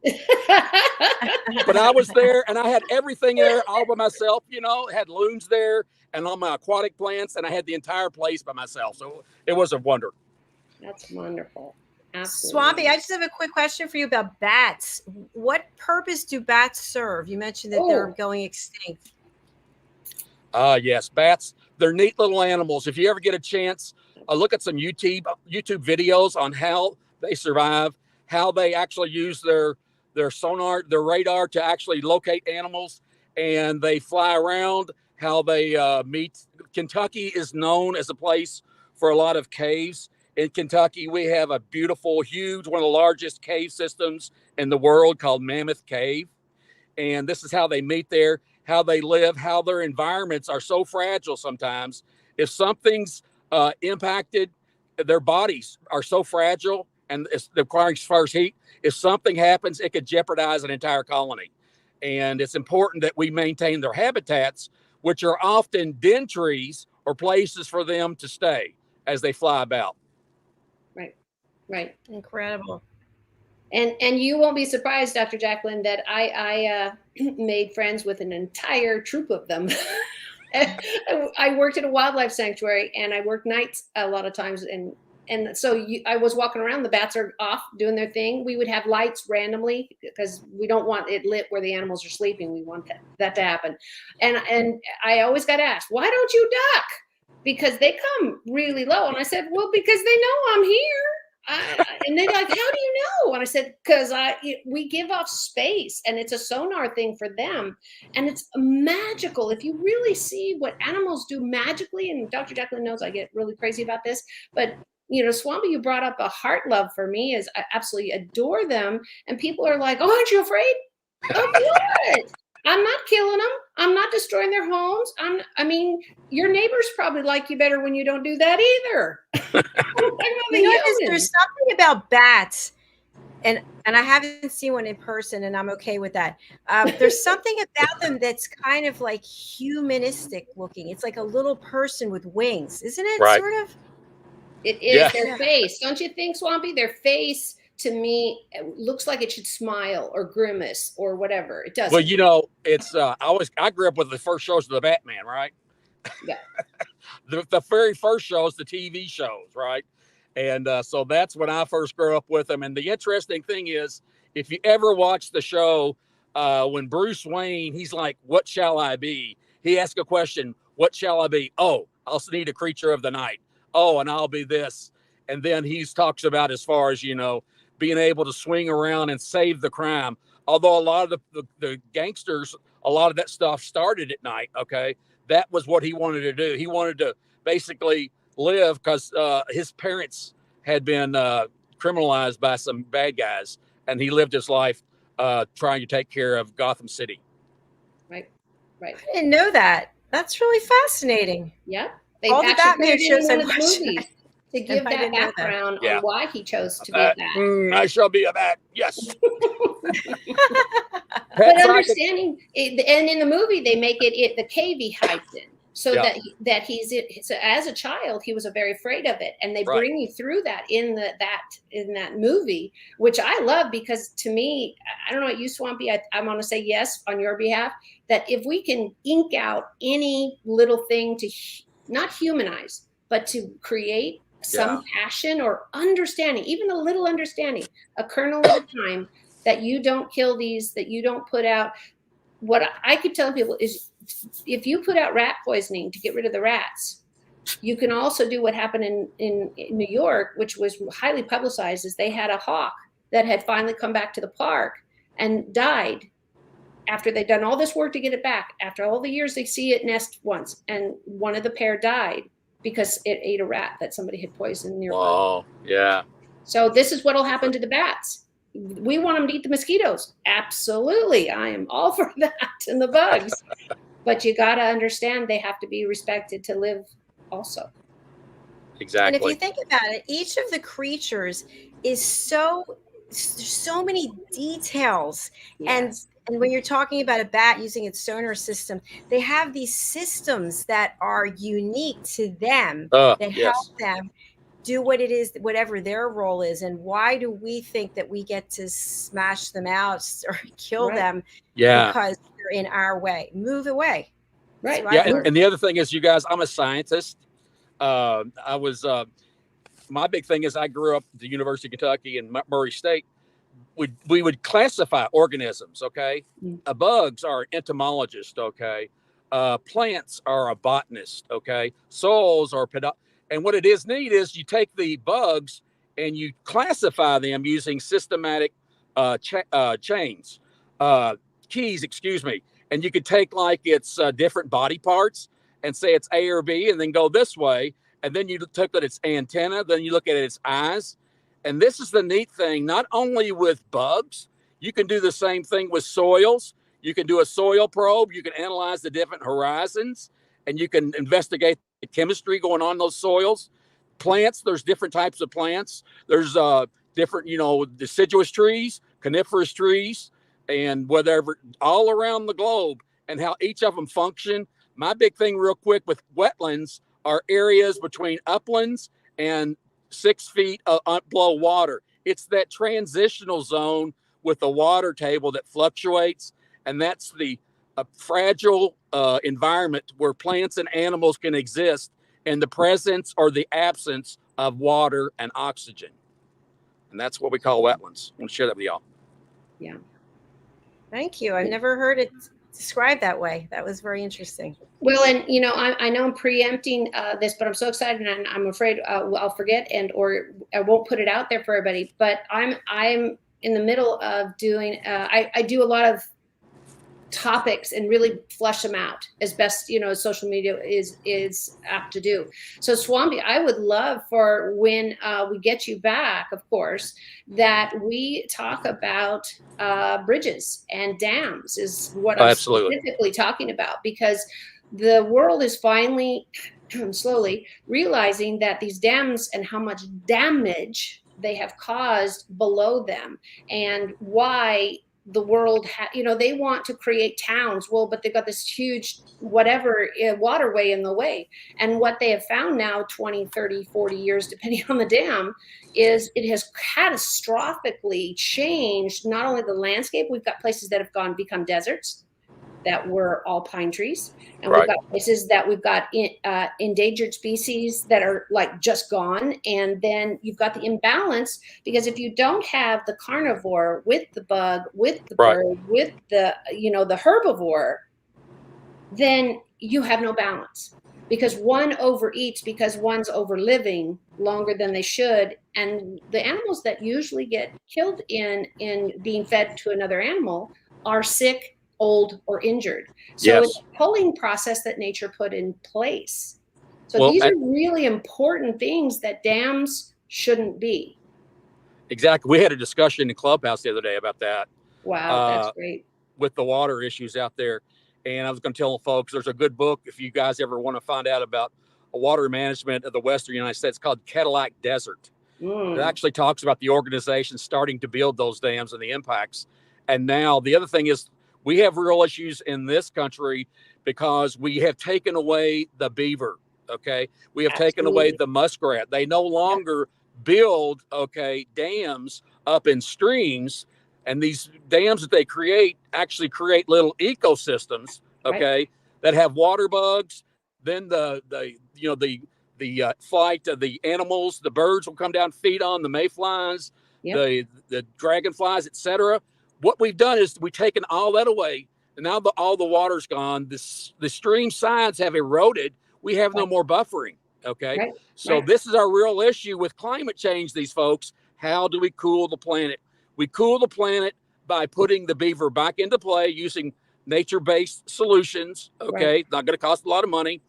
But I was there, and I had everything there all by myself, had loons there and all my aquatic plants, and I had the entire place by myself. So it was a wonder. That's wonderful. Absolutely. Swampy, I just have a quick question for you about bats. What purpose do bats serve? You mentioned that they're going extinct. Yes, bats. They're neat little animals. If you ever get a chance, look at some YouTube videos on how they survive, how they actually use their their sonar, their radar to actually locate animals, and they fly around. How they meet. Kentucky is known as a place for a lot of caves. In Kentucky, we have a beautiful, huge, one of the largest cave systems in the world called Mammoth Cave. And this is how they meet there, how they live, how their environments are so fragile sometimes. If something's impacted, their bodies are so fragile and it's requiring first heat. If something happens, it could jeopardize an entire colony. And it's important that we maintain their habitats, which are often den trees or places for them to stay as they fly about. Right. Incredible. And you won't be surprised, Dr. JACALYN, that I made friends with an entire troop of them. I worked at a wildlife sanctuary, and I worked nights a lot of times. And so I was walking around, the bats are off doing their thing. We would have lights randomly because we don't want it lit where the animals are sleeping. We want that to happen. And I always got asked, why don't you duck? Because they come really low. And I said, well, because they know I'm here. And they're like, how do you know? And I said, because we give off space, and it's a sonar thing for them. And it's magical. If you really see what animals do magically, and Dr. JACALYN knows I get really crazy about this, but Swampy, you brought up a heart love for me, as I absolutely adore them. And people are like, oh, aren't you afraid? Oh, what? I'm not killing them. I'm not destroying their homes. I mean, your neighbors probably like you better when you don't do that either. There's something about bats, and I haven't seen one in person, and I'm okay with that. There's something about them that's kind of like humanistic looking. It's like a little person with wings, isn't it? Right. Sort of. It is their face. Don't you think, Swampy? Their face, to me, looks like it should smile or grimace or whatever. It doesn't. Well, it's I grew up with the first shows of the Batman, right? Yeah. the very first shows, the TV shows, right? And so that's when I first grew up with them. And the interesting thing is, if you ever watch the show, when Bruce Wayne, he's like, what shall I be? He asks a question, what shall I be? Oh, I'll need a creature of the night. Oh, and I'll be this. And then he talks about, as far as, being able to swing around and save the crime. Although a lot of the gangsters, a lot of that stuff started at night. Okay. That was what he wanted to do. He wanted to basically live because his parents had been criminalized by some bad guys, and he lived his life trying to take care of Gotham City. Right. I didn't know that. That's really fascinating. Yeah. All the Batman shows in one of the movies to give that background on why he chose to be a bat. I shall be a bat. Yes. But understanding, and in the movie they make it the cave he hides in, so that he's so as a child he was very afraid of it, and they bring you through that in that movie, which I love, because to me, I don't know what you, Swampy, I want to say yes on your behalf, that if we can ink out any little thing to not humanize, but to create some passion or understanding, even a little understanding, a kernel at a time, that you don't kill these, that you don't put out. What I could tell people is, if you put out rat poisoning to get rid of the rats, you can also do what happened in New York, which was highly publicized, is they had a hawk that had finally come back to the park and died after they'd done all this work to get it back. After all the years, they see it nest once, and one of the pair died because it ate a rat that somebody had poisoned nearby. Oh, yeah. So this is what will happen to the bats. We want them to eat the mosquitoes. Absolutely. I am all for that, and the bugs. But you got to understand they have to be respected to live also. Exactly. And if you think about it, each of the creatures is so many details. Yes. And when you're talking about a bat using its sonar system, they have these systems that are unique to them that help them do what it is, whatever their role is. And why do we think that we get to smash them out or kill them? Because they're in our way. Move away. Right. And the other thing is, you guys, I'm a scientist. I was my big thing is, I grew up at the University of Kentucky in Murray State. We would classify organisms. Okay. Bugs are an entomologist. Okay. Plants are a botanist. Okay. Soils are and what it is neat is, you take the bugs and you classify them using systematic chains, keys, excuse me. And you could take like its different body parts and say it's A or B, and then go this way. And then you look at its antenna, then you look at its eyes. And this is the neat thing, not only with bugs, you can do the same thing with soils. You can do a soil probe, you can analyze the different horizons, and you can investigate the chemistry going on in those soils. Plants, there's different types of plants. There's different, deciduous trees, coniferous trees, and whatever, all around the globe, and how each of them function. My big thing real quick with wetlands are areas between uplands and 6 feet below water. It's that transitional zone with the water table that fluctuates, and that's the fragile environment where plants and animals can exist in the presence or the absence of water and oxygen. And that's what we call wetlands. I want to share that with y'all. Yeah. Thank you. I've never heard it described that way. That was very interesting. Well, and I know I'm preempting this, but I'm so excited, and I'm afraid I'll forget or I won't put it out there for everybody. But I'm in the middle of doing. I do a lot of topics and really flush them out as best as social media is apt to do. So Swampy, I would love for when we get you back, of course, that we talk about bridges and dams is what I'm specifically talking about, because the world is finally slowly realizing that these dams and how much damage they have caused below them, and why the world, they want to create towns. Well, but they've got this huge waterway in the way. And what they have found now, 20, 30, 40 years, depending on the dam, is it has catastrophically changed not only the landscape. We've got places that have become deserts that were all pine trees. And we've got places that we've got endangered species that are like just gone. And then you've got the imbalance, because if you don't have the carnivore with the bug, with the bird, with the, the herbivore, then you have no balance, because one overeats because one's overliving longer than they should. And the animals that usually get killed in being fed to another animal are sick, old, or injured. So it's a pulling process that nature put in place. So these are really important things that dams shouldn't be. Exactly. We had a discussion in the clubhouse the other day about that. Wow, that's great. With the water issues out there. And I was going to tell folks, there's a good book if you guys ever want to find out about water management of the Western United States, called Cadillac Desert. It actually talks about the organization starting to build those dams and the impacts. And now the other thing is, we have real issues in this country because we have taken away the beaver. Okay. We have taken away the muskrat. They no longer build, dams up in streams. And these dams that they create actually create little ecosystems, that have water bugs. Then the flight of the animals, the birds will come down, feed on the mayflies, the dragonflies, etc. What we've done is we've taken all that away, and now all the water's gone. The stream sides have eroded. We have no more buffering. Okay. This is our real issue with climate change, these folks. How do we cool the planet? We cool the planet by putting the beaver back into play using nature-based solutions. Okay. Not going to cost a lot of money.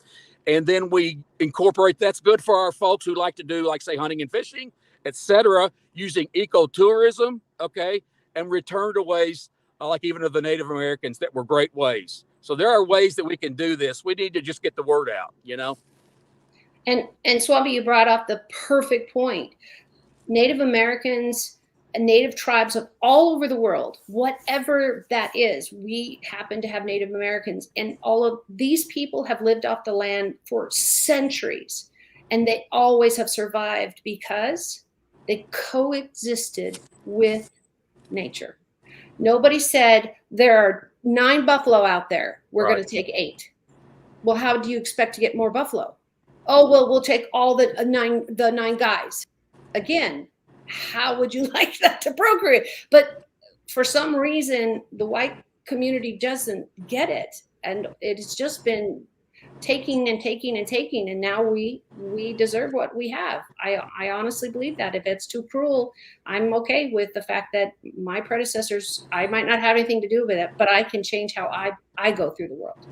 And then we incorporate, that's good for our folks who like to do, like say, hunting and fishing, etc., using ecotourism. Okay. And return to ways like even of the Native Americans that were great ways. So there are ways that we can do this. We need to just get the word out, And Swampy, you brought up the perfect point. Native Americans and Native tribes of all over the world, whatever that is, we happen to have Native Americans, and all of these people have lived off the land for centuries, and they always have survived because they coexisted with nature. Nobody said there are 9 buffalo out there, we're going to take 8. Well, how do you expect to get more buffalo? Oh, well, we'll take all the 9 guys. Again, how would you like that to procreate? But for some reason, the white community doesn't get it. And it's just been taking and taking and taking, and now we deserve what we have. I honestly believe that. If it's too cruel, I'm okay with the fact that my predecessors, I might not have anything to do with it, but I can change how I go through the world,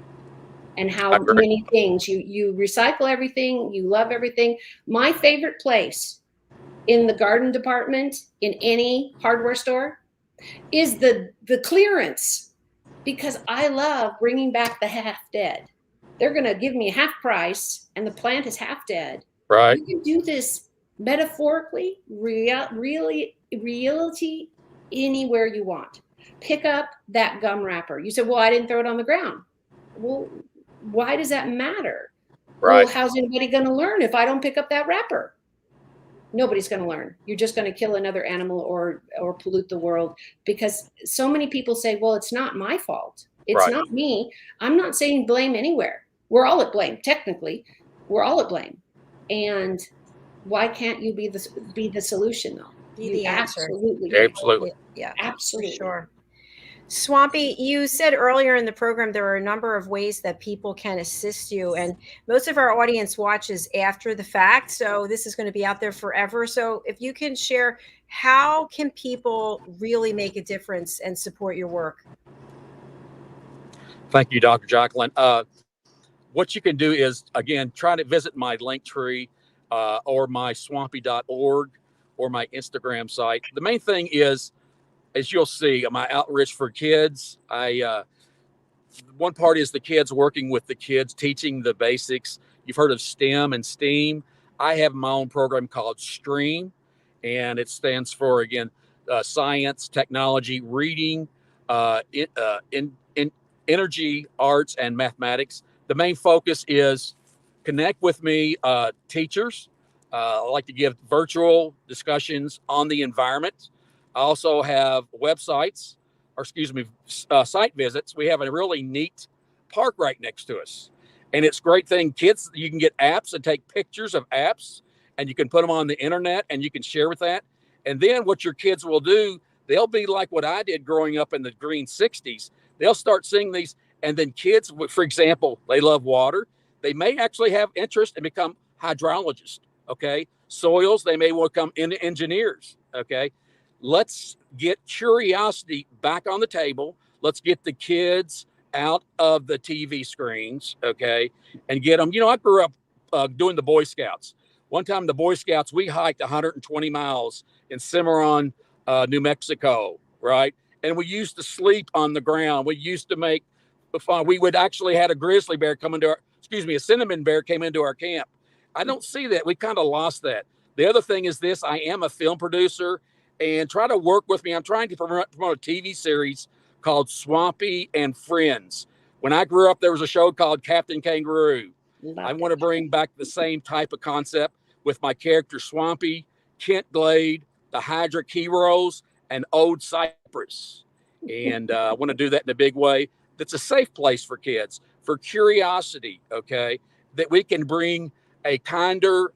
and how many things you recycle everything, you love everything. My favorite place in the garden department in any hardware store is the clearance, because I love bringing back the half dead. They're going to give me half price and the plant is half dead. Right. You can do this metaphorically, reality, anywhere you want. Pick up that gum wrapper. You said, well, I didn't throw it on the ground. Well, why does that matter? Right. Well, how's anybody going to learn if I don't pick up that wrapper? Nobody's going to learn. You're just going to kill another animal or pollute the world, because so many people say, well, it's not my fault. It's not me. I'm not saying blame anywhere. We're all at blame. Technically, we're all at blame. And why can't you be the solution, though? Be the answer. Absolutely. Yeah, absolutely. For sure. Swampy, you said earlier in the program there are a number of ways that people can assist you, and most of our audience watches after the fact, so this is going to be out there forever. So if you can share, how can people really make a difference and support your work? Thank you, Dr. JACALYN. What you can do is, again, try to visit my Linktree or my swampy.org or my Instagram site. The main thing is, as you'll see, my outreach for kids, one part is the kids, working with the kids, teaching the basics. You've heard of STEM and STEAM. I have my own program called STREAM, and it stands for, again, science, technology, reading, energy, arts, and mathematics. The main focus is connect with me, teachers. I like to give virtual discussions on the environment. I also have websites, or excuse me, site visits. We have a really neat park right next to us. And it's a great thing. Kids, you can get apps and take pictures of apps, and you can put them on the internet and you can share with that. And then what your kids will do, they'll be like what I did growing up in the green 60s. They'll start seeing these. And then kids, for example, they love water. They may actually have interest and become hydrologists. Okay. Soils, they may want to become engineers. Okay. Let's get curiosity back on the table. Let's get the kids out of the TV screens, okay, and get them. You know, I grew up doing the Boy Scouts. One time, the Boy Scouts, we hiked 120 miles in Cimarron, New Mexico, right? And we used to sleep on the ground. We used to make fun. We would actually had a grizzly bear come into a cinnamon bear came into our camp. I don't see that. We kind of lost that. The other thing is this: I am a film producer. And try to work with me. I'm trying to promote a TV series called Swampy and Friends. When I grew up, there was a show called Captain Kangaroo. I want to bring back the same type of concept with my character Swampy, Kent Glade, the Hydric Heroes, and Ode Cypress. And I want to do that in a big way. That's a safe place for kids, for curiosity, okay? That we can bring a kinder,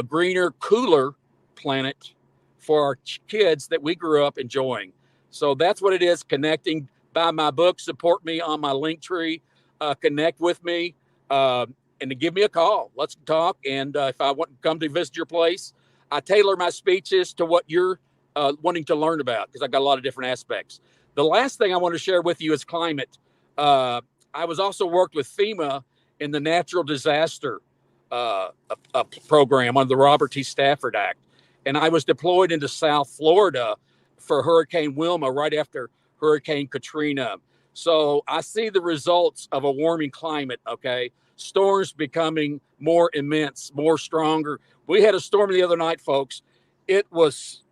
greener, cooler planet for our kids that we grew up enjoying. So that's what it is. Connecting. Buy my book, support me on my Linktree, connect with me, and to give me a call. Let's talk. And if I want to come to visit your place, I tailor my speeches to what you're wanting to learn about, because I've got a lot of different aspects. The last thing I want to share with you is climate. I was also worked with FEMA in the natural disaster program under the Robert T. Stafford Act. And I was deployed into South Florida for Hurricane Wilma right after Hurricane Katrina. So I see the results of a warming climate, okay? Storms becoming more immense, more stronger. We had a storm the other night, folks. It was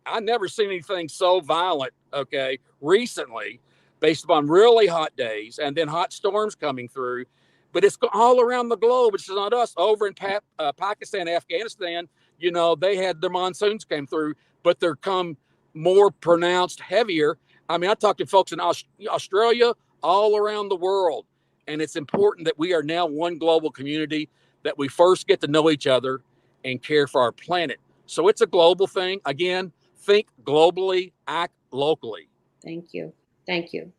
I never seen anything so violent, okay, recently, based upon really hot days and then hot storms coming through. But it's all around the globe. It's not us. Over in Pakistan, Afghanistan, you know, they had their monsoons came through, but they're come more pronounced, heavier. I mean, I talked to folks in Australia, all around the world. And it's important that we are now one global community, that we first get to know each other and care for our planet. So it's a global thing. Again, think globally, act locally. Thank you. Thank you.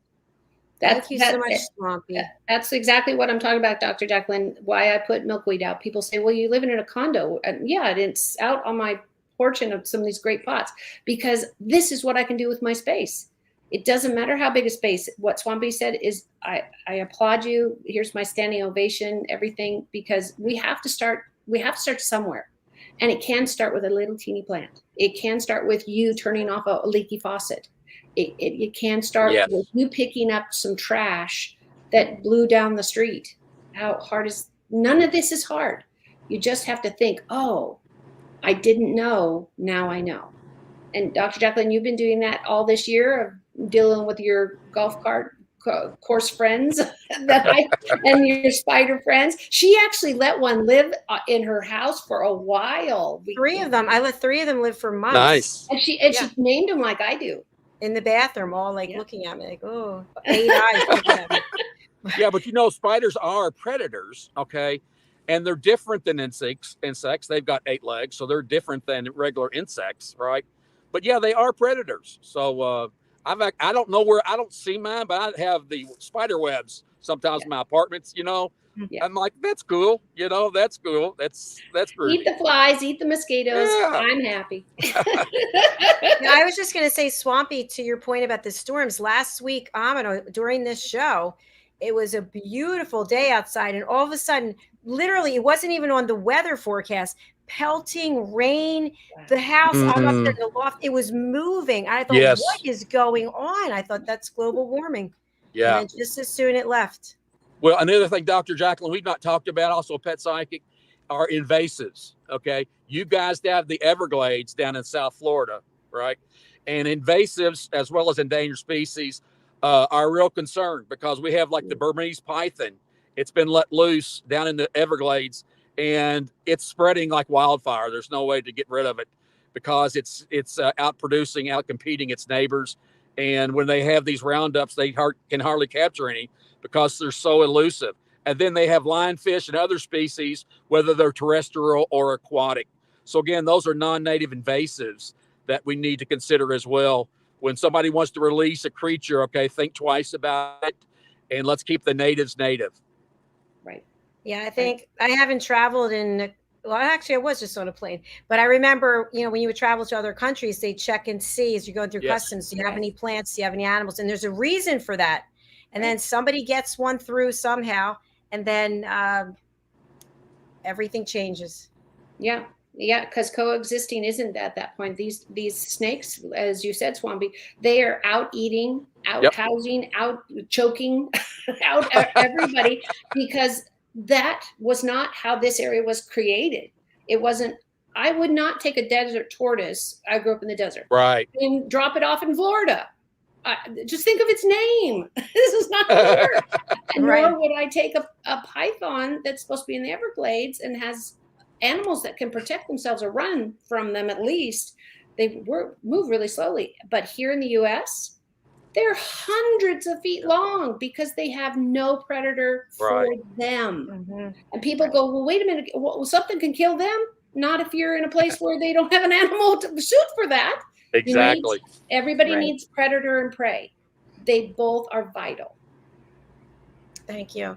Thank you so much, Swampy. That's exactly what I'm talking about, Dr. JACALYN, why I put milkweed out. People say, well, you live in a condo. And yeah, it's out on my porch in some of these great pots, because this is what I can do with my space. It doesn't matter how big a space. What Swampy said is, I applaud you. Here's my standing ovation, everything, because we have to start somewhere. And it can start with a little teeny plant. It can start with you turning off a leaky faucet. It can start with you picking up some trash that blew down the street. How hard is, none of this is hard. You just have to think, oh, I didn't know, now I know. And Dr. JACALYN, you've been doing that all this year, of dealing with your golf cart course friends and your spider friends. She actually let one live in her house for a while. 3 of them. I let 3 of them live for months. Nice. And she named them like I do. In the bathroom, all like looking at me like, oh, 8 eyes looking at me. Yeah, but spiders are predators, okay? And they're different than insects. They've got 8 legs, so they're different than regular insects, right? But yeah, they are predators. So I don't know where, I don't see mine, but I have the spider webs sometimes in my apartments, I'm like, that's cool. That's cool. That's groovy. Eat the flies, eat the mosquitoes. Yeah. I'm happy. I was just going to say, Swampy, to your point about the storms, last week, AMINAH, during this show, it was a beautiful day outside. And all of a sudden, literally, it wasn't even on the weather forecast, pelting rain, the house, I'm up there in the loft, it was moving. I thought, what is going on? I thought, that's global warming. Yeah. And then just as soon it left. Well, another thing, Dr. JACALYN, we've not talked about, also Pet Psychic, are invasives, okay? You guys have the Everglades down in South Florida, right? And invasives, as well as endangered species, are a real concern, because we have like the Burmese python. It's been let loose down in the Everglades, and it's spreading like wildfire. There's no way to get rid of it, because it's out competing its neighbors. And when they have these roundups, they can hardly capture any, because they're so elusive. And then they have lionfish and other species, whether they're terrestrial or aquatic. So again, those are non-native invasives that we need to consider as well. When somebody wants to release a creature, okay, think twice about it, and let's keep the natives native. Right. Yeah, I think I haven't traveled well, actually, I was just on a plane, but I remember, when you would travel to other countries, they check and see as you're going through customs, do you have any plants, do you have any animals? And there's a reason for that. And then somebody gets one through somehow, and then everything changes. Yeah, because coexisting isn't at that point. These snakes, as you said, Swampy, they are out eating, out housing, out choking, out everybody, because that was not how this area was created. It wasn't. I would not take a desert tortoise. I grew up in the desert, right, and drop it off in Florida. Just think of its name. This is not Florida. Nor would I take a python that's supposed to be in the Everglades and has animals that can protect themselves or run from them at least. They move really slowly. But here in the U.S., they're hundreds of feet long because they have no predator for them. Mm-hmm. And people go, well, wait a minute. Well, something can kill them? Not if you're in a place where they don't have an animal to shoot for that. Exactly. Everybody needs predator and prey. They both are vital. Thank you.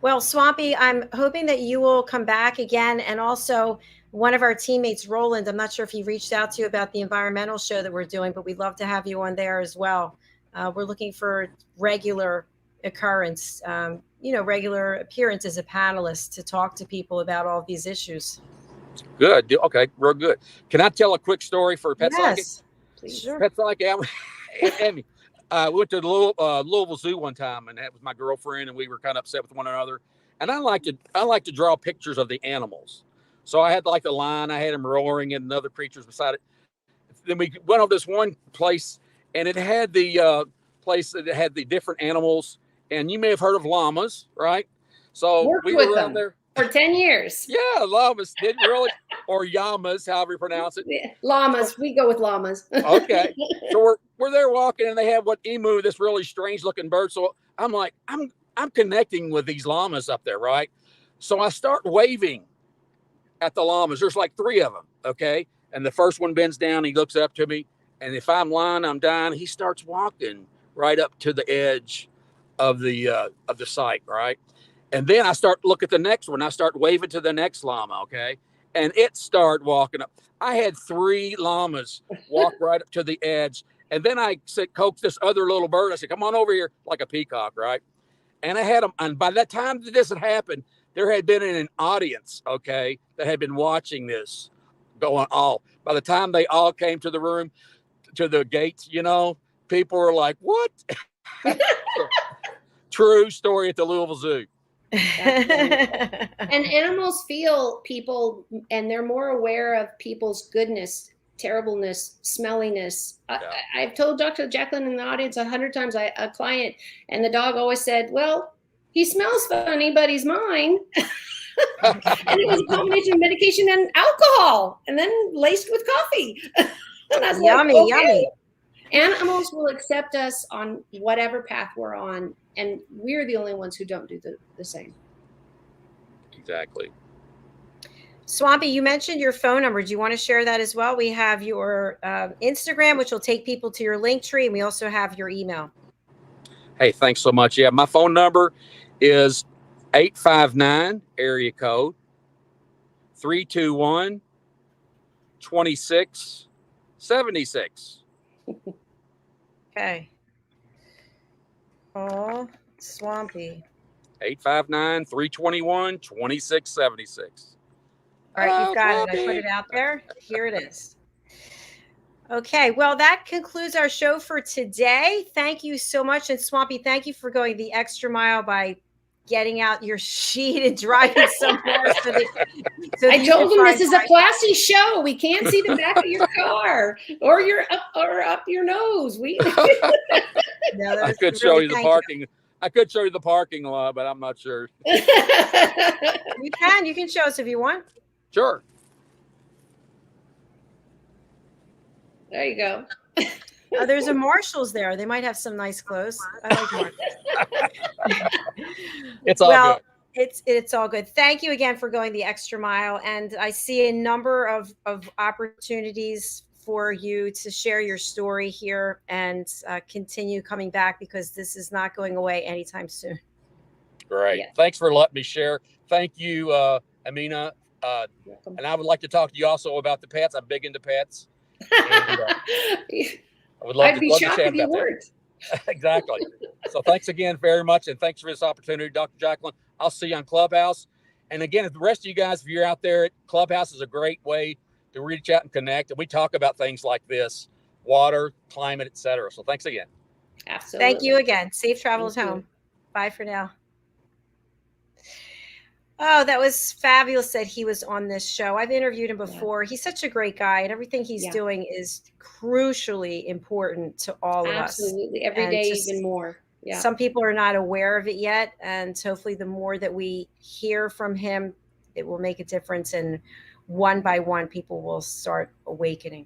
Well, Swampy, I'm hoping that you will come back again. And also one of our teammates, Roland, I'm not sure if he reached out to you about the environmental show that we're doing, but we'd love to have you on there as well. We're looking for regular occurrence, regular appearance as a panelist to talk to people about all these issues. Good. Okay. Real good. Can I tell a quick story for Pet Psychic? Sure. Pet Psychic. We went to the Louisville Zoo one time, and that was my girlfriend, and we were kind of upset with one another. And I like to draw pictures of the animals. So I had like the lion, I had him roaring, and other creatures beside it. Then we went on this one place, and it had the place that had the different animals. And you may have heard of llamas, right? So we were around there for 10 years. Yeah, llamas didn't really, or llamas, however you pronounce it. Yeah, llamas, we go with llamas. Okay, so we're there walking, and they have emu, this really strange looking bird. So I'm like, I'm connecting with these llamas up there, right? So I start waving at the llamas. There's like 3 of them, okay? And the first one bends down, he looks up to me, and if I'm lying, I'm dying, he starts walking right up to the edge of the site, right? And then I start look at the next one. I start waving to the next llama, okay? And it started walking up. I had 3 llamas walk right up to the edge. And then I said, coaxed this other little bird. I said, come on over here, like a peacock, right? And I had them. And by that time that this had happened, there had been an audience, okay, that had been watching this going all. By the time they all came to the room, to the gates, you know, people were like, what? True story at the Louisville Zoo. And animals feel people, and they're more aware of people's goodness, terribleness, smelliness. Yeah. I've told Dr. JACALYN in the audience 100 times, a client, and the dog always said, well, he smells funny, but he's mine. And it was a combination of medication and alcohol, and then laced with coffee. And I was Yummy, like, okay. yummy. Animals will accept us on whatever path we're on, and we're the only ones who don't do the same. Exactly. Swampy, you mentioned your phone number. Do you want to share that as well? We have your Instagram, which will take people to your link tree, and we also have your email. Hey, thanks so much. Yeah, my phone number is 859 area code 321 2676. Okay. Oh, Swampy. 859 321 2676. All right, you've got it. I put it out there. Here it is. Okay, well, that concludes our show for today. Thank you so much. And Swampy, thank you for going the extra mile by getting out your sheet and driving somewhere. I told him this is a classy show. We can't see the back of your car or up your nose. No, I could show you the parking. I could show you the parking lot, but I'm not sure. You can show us if you want. Sure. There you go. Oh, there's a Marshall's there. They might have some nice clothes. I like Marshall's. It's all good. It's all good. Thank you again for going the extra mile. And I see a number of opportunities for you to share your story here and continue coming back, because this is not going away anytime soon. Great. Yeah. Thanks for letting me share. Thank you, AMINAH. And I would like to talk to you also about the pets. I'm big into pets. And, I'd be shocked if you weren't. Exactly. So thanks again very much. And thanks for this opportunity, Dr. JACALYN. I'll see you on Clubhouse. And again, if the rest of you guys, if you're out there, Clubhouse is a great way to reach out and connect. And we talk about things like this, water, climate, etc. So thanks again. Absolutely. Thank you again. Safe travels home. Bye for now. Oh, that was fabulous that he was on this show. I've interviewed him before. Yeah. He's such a great guy, and everything he's doing is crucially important to all of us. Absolutely. Every day, even more. Yeah. Some people are not aware of it yet, and hopefully the more that we hear from him, it will make a difference, and one by one, people will start awakening.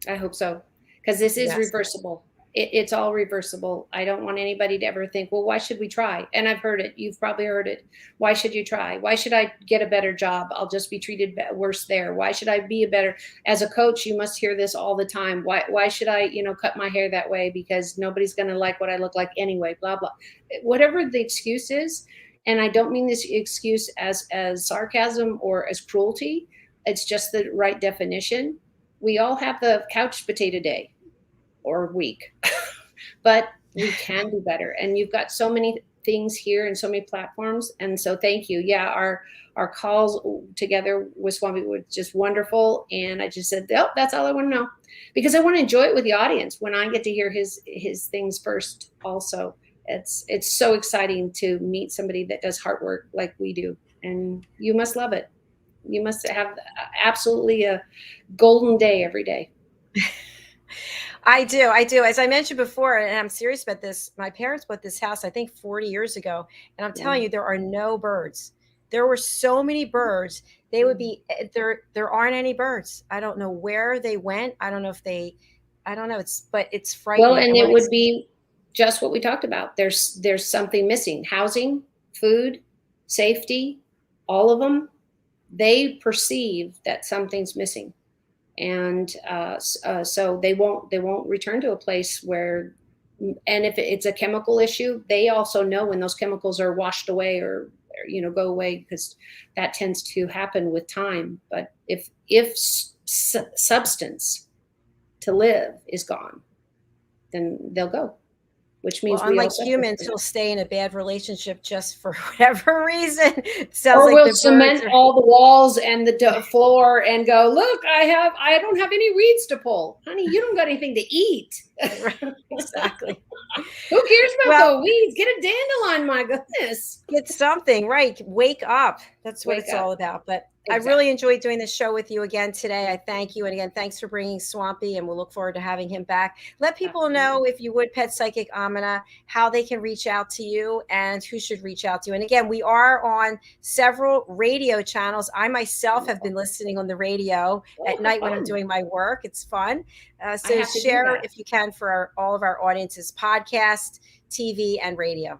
I hope so, because this is reversible. It's all reversible. I don't want anybody to ever think, well, why should we try? And I've heard it. You've probably heard it. Why should you try? Why should I get a better job? I'll just be treated worse there. Why should I be a better, as a coach, you must hear this all the time. Why should I, cut my hair that way? Because nobody's going to like what I look like anyway, blah, blah. Whatever the excuse is. And I don't mean this excuse as sarcasm or as cruelty. It's just the right definition. We all have the couch potato day or week, but we can do better. And you've got so many things here and so many platforms. And so thank you. Yeah, our calls together with Swampy were just wonderful. And I just said, oh, that's all I want to know, because I want to enjoy it with the audience when I get to hear his things first. Also, it's so exciting to meet somebody that does heart work like we do. And you must love it. You must have absolutely a golden day every day. I do. As I mentioned before, and I'm serious about this, my parents bought this house, I think 40 years ago. And I'm telling you, there are no birds. There were so many birds. They would be, there aren't any birds. I don't know where they went. I don't know. But it's frightening. Well, and it would be just what we talked about. There's something missing. Housing, food, safety, all of them. They perceive that something's missing. And so they won't return to a place where And if it's a chemical issue, they also know when those chemicals are washed away or go away, because that tends to happen with time. But if substance to live is gone, then they'll go, which means Well, unlike also humans, he'll stay in a bad relationship just for whatever reason. Sounds or like we'll the cement birds are. all the walls and the floor and go, look, I don't have any weeds to pull. Honey, you don't got anything to eat. Exactly. Who cares about Well, the weeds? Get a dandelion, my goodness. get something, right? Wake up. That's what Wake it's up. all about. But Exactly. I really enjoyed doing the show with you again today. I thank you. And again, thanks for bringing Swampy, and we'll look forward to having him back. Let people know, if you would, Pet Psychic AMINAH, how they can reach out to you and who should reach out to you. And again, we are on several radio channels. I myself have been listening on the radio at night when I'm doing my work. It's fun. So share, if you can, for all of our audiences, podcast, TV, and radio.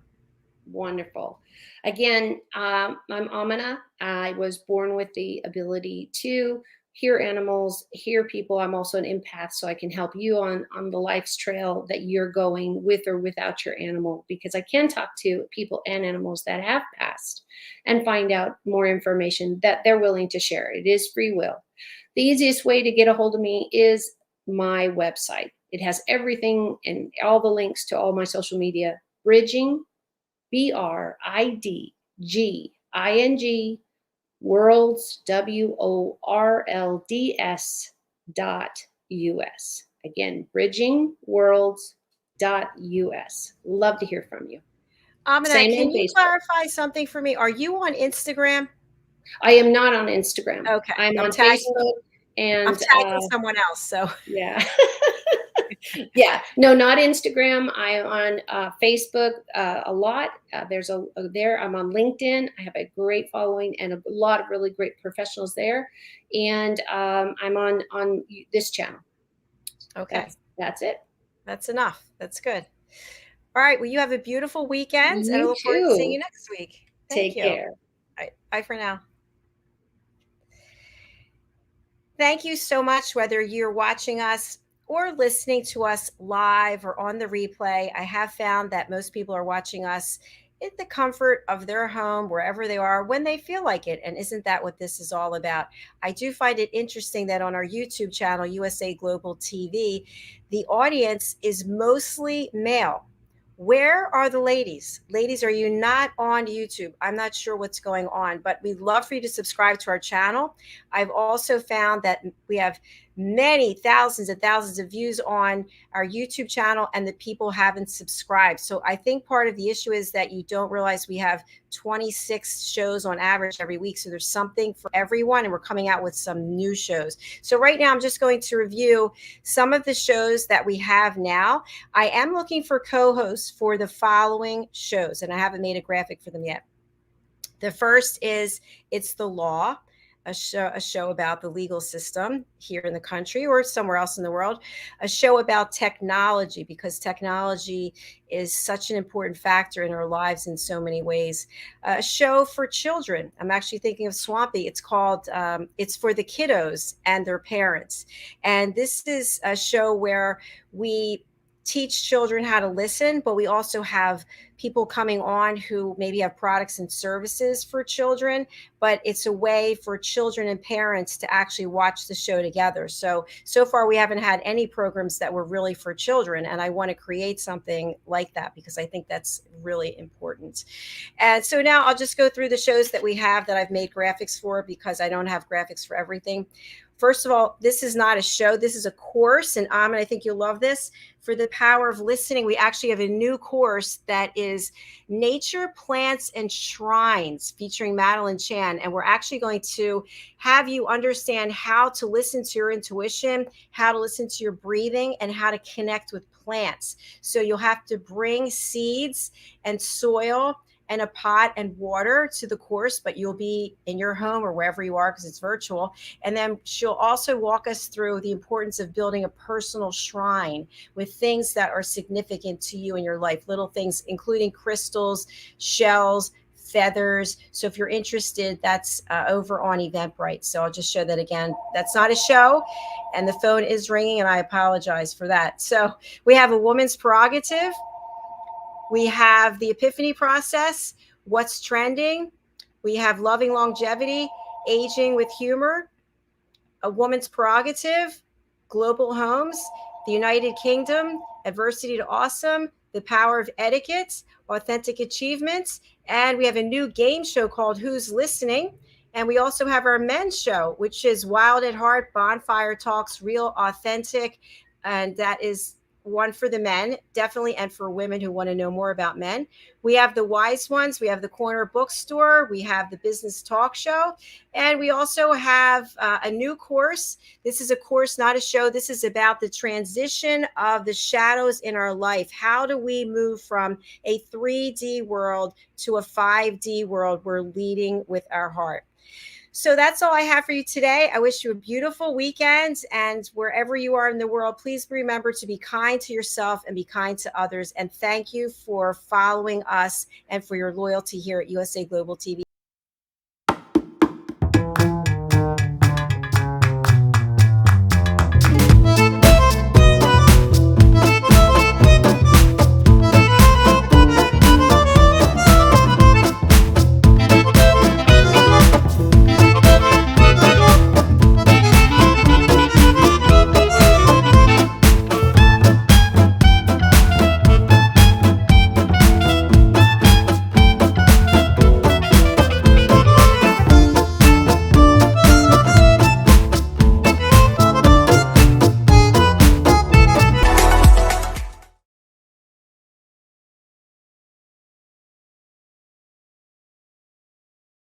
Wonderful. Again, I'm AMINAH. I was born with the ability to hear animals, hear people. I'm also an empath, so I can help you on the life's trail that you're going with or without your animal, because I can talk to people and animals that have passed and find out more information that they're willing to share. It is free will. The easiest way to get a hold of me is my website. It has everything and all the links to all my social media. Bridging, BRIDGING, worlds, WORLDS.US. Again, bridgingworlds.us. Love to hear from you. AMINAH, can you clarify something for me? Are you on Instagram? I am not on Instagram. Okay. I'm on Facebook, and I'm tagging someone else. So yeah. Yeah, no, not Instagram. I'm on Facebook a lot. There's there. I'm on LinkedIn. I have a great following and a lot of really great professionals there. And I'm on this channel. Okay, that's it. That's enough. That's good. All right. Well, you have a beautiful weekend, and I look forward to seeing you next week. Take care. All right, bye for now. Thank you so much, whether you're watching us or listening to us live or on the replay. I have found that most people are watching us in the comfort of their home, wherever they are, when they feel like it. And isn't that what this is all about? I do find it interesting that on our YouTube channel, USA Global TV, the audience is mostly male. Where are the ladies? Ladies, are you not on YouTube? I'm not sure what's going on, but we'd love for you to subscribe to our channel. I've also found that we have many thousands and thousands of views on our YouTube channel, and the people haven't subscribed. So I think part of the issue is that you don't realize we have 26 shows on average every week. So there's something for everyone, and we're coming out with some new shows. So right now I'm just going to review some of the shows that we have now. I am looking for co-hosts for the following shows, and I haven't made a graphic for them yet. The first is It's the Law, a show about the legal system here in the country or somewhere else in the world, a show about technology, because technology is such an important factor in our lives in so many ways, a show for children. I'm actually thinking of Swampy. It's called It's for the Kiddos and Their Parents. And this is a show where we teach children how to listen, but we also have people coming on who maybe have products and services for children, but it's a way for children and parents to actually watch the show together. So far we haven't had any programs that were really for children, and I want to create something like that because I think that's really important. And so now I'll just go through the shows that we have that I've made graphics for, because I don't have graphics for everything. First of all, this is not a show. This is a course. And Amin, I think you'll love this. For the power of listening, we actually have a new course that is Nature, Plants, and Shrines, featuring Madeline Chan. And we're actually going to have you understand how to listen to your intuition, how to listen to your breathing, and how to connect with plants. So you'll have to bring seeds and soil and a pot and water to the course, but you'll be in your home or wherever you are because it's virtual. And then she'll also walk us through the importance of building a personal shrine with things that are significant to you in your life, little things, including crystals, shells, feathers. So if you're interested, that's over on Eventbrite. So I'll just show that again. That's not a show. And the phone is ringing, and I apologize for that. So we have a woman's prerogative. We have the epiphany process, what's trending. We have loving longevity, aging with humor, a woman's prerogative, global homes, the United Kingdom, adversity to awesome, the power of etiquette, authentic achievements. And we have a new game show called Who's Listening? And we also have our men's show, which is Wild at Heart, Bonfire Talks, Real Authentic. And that is one for the men, definitely, and for women who want to know more about men. We have the Wise Ones. We have the Corner Bookstore. We have the Business Talk Show. And we also have a new course. This is a course, not a show. This is about the transition of the shadows in our life. How do we move from a 3D world to a 5D world? We're leading with our heart. So that's all I have for you today. I wish you a beautiful weekend, and wherever you are in the world, please remember to be kind to yourself and be kind to others. And thank you for following us and for your loyalty here at USA Global TV.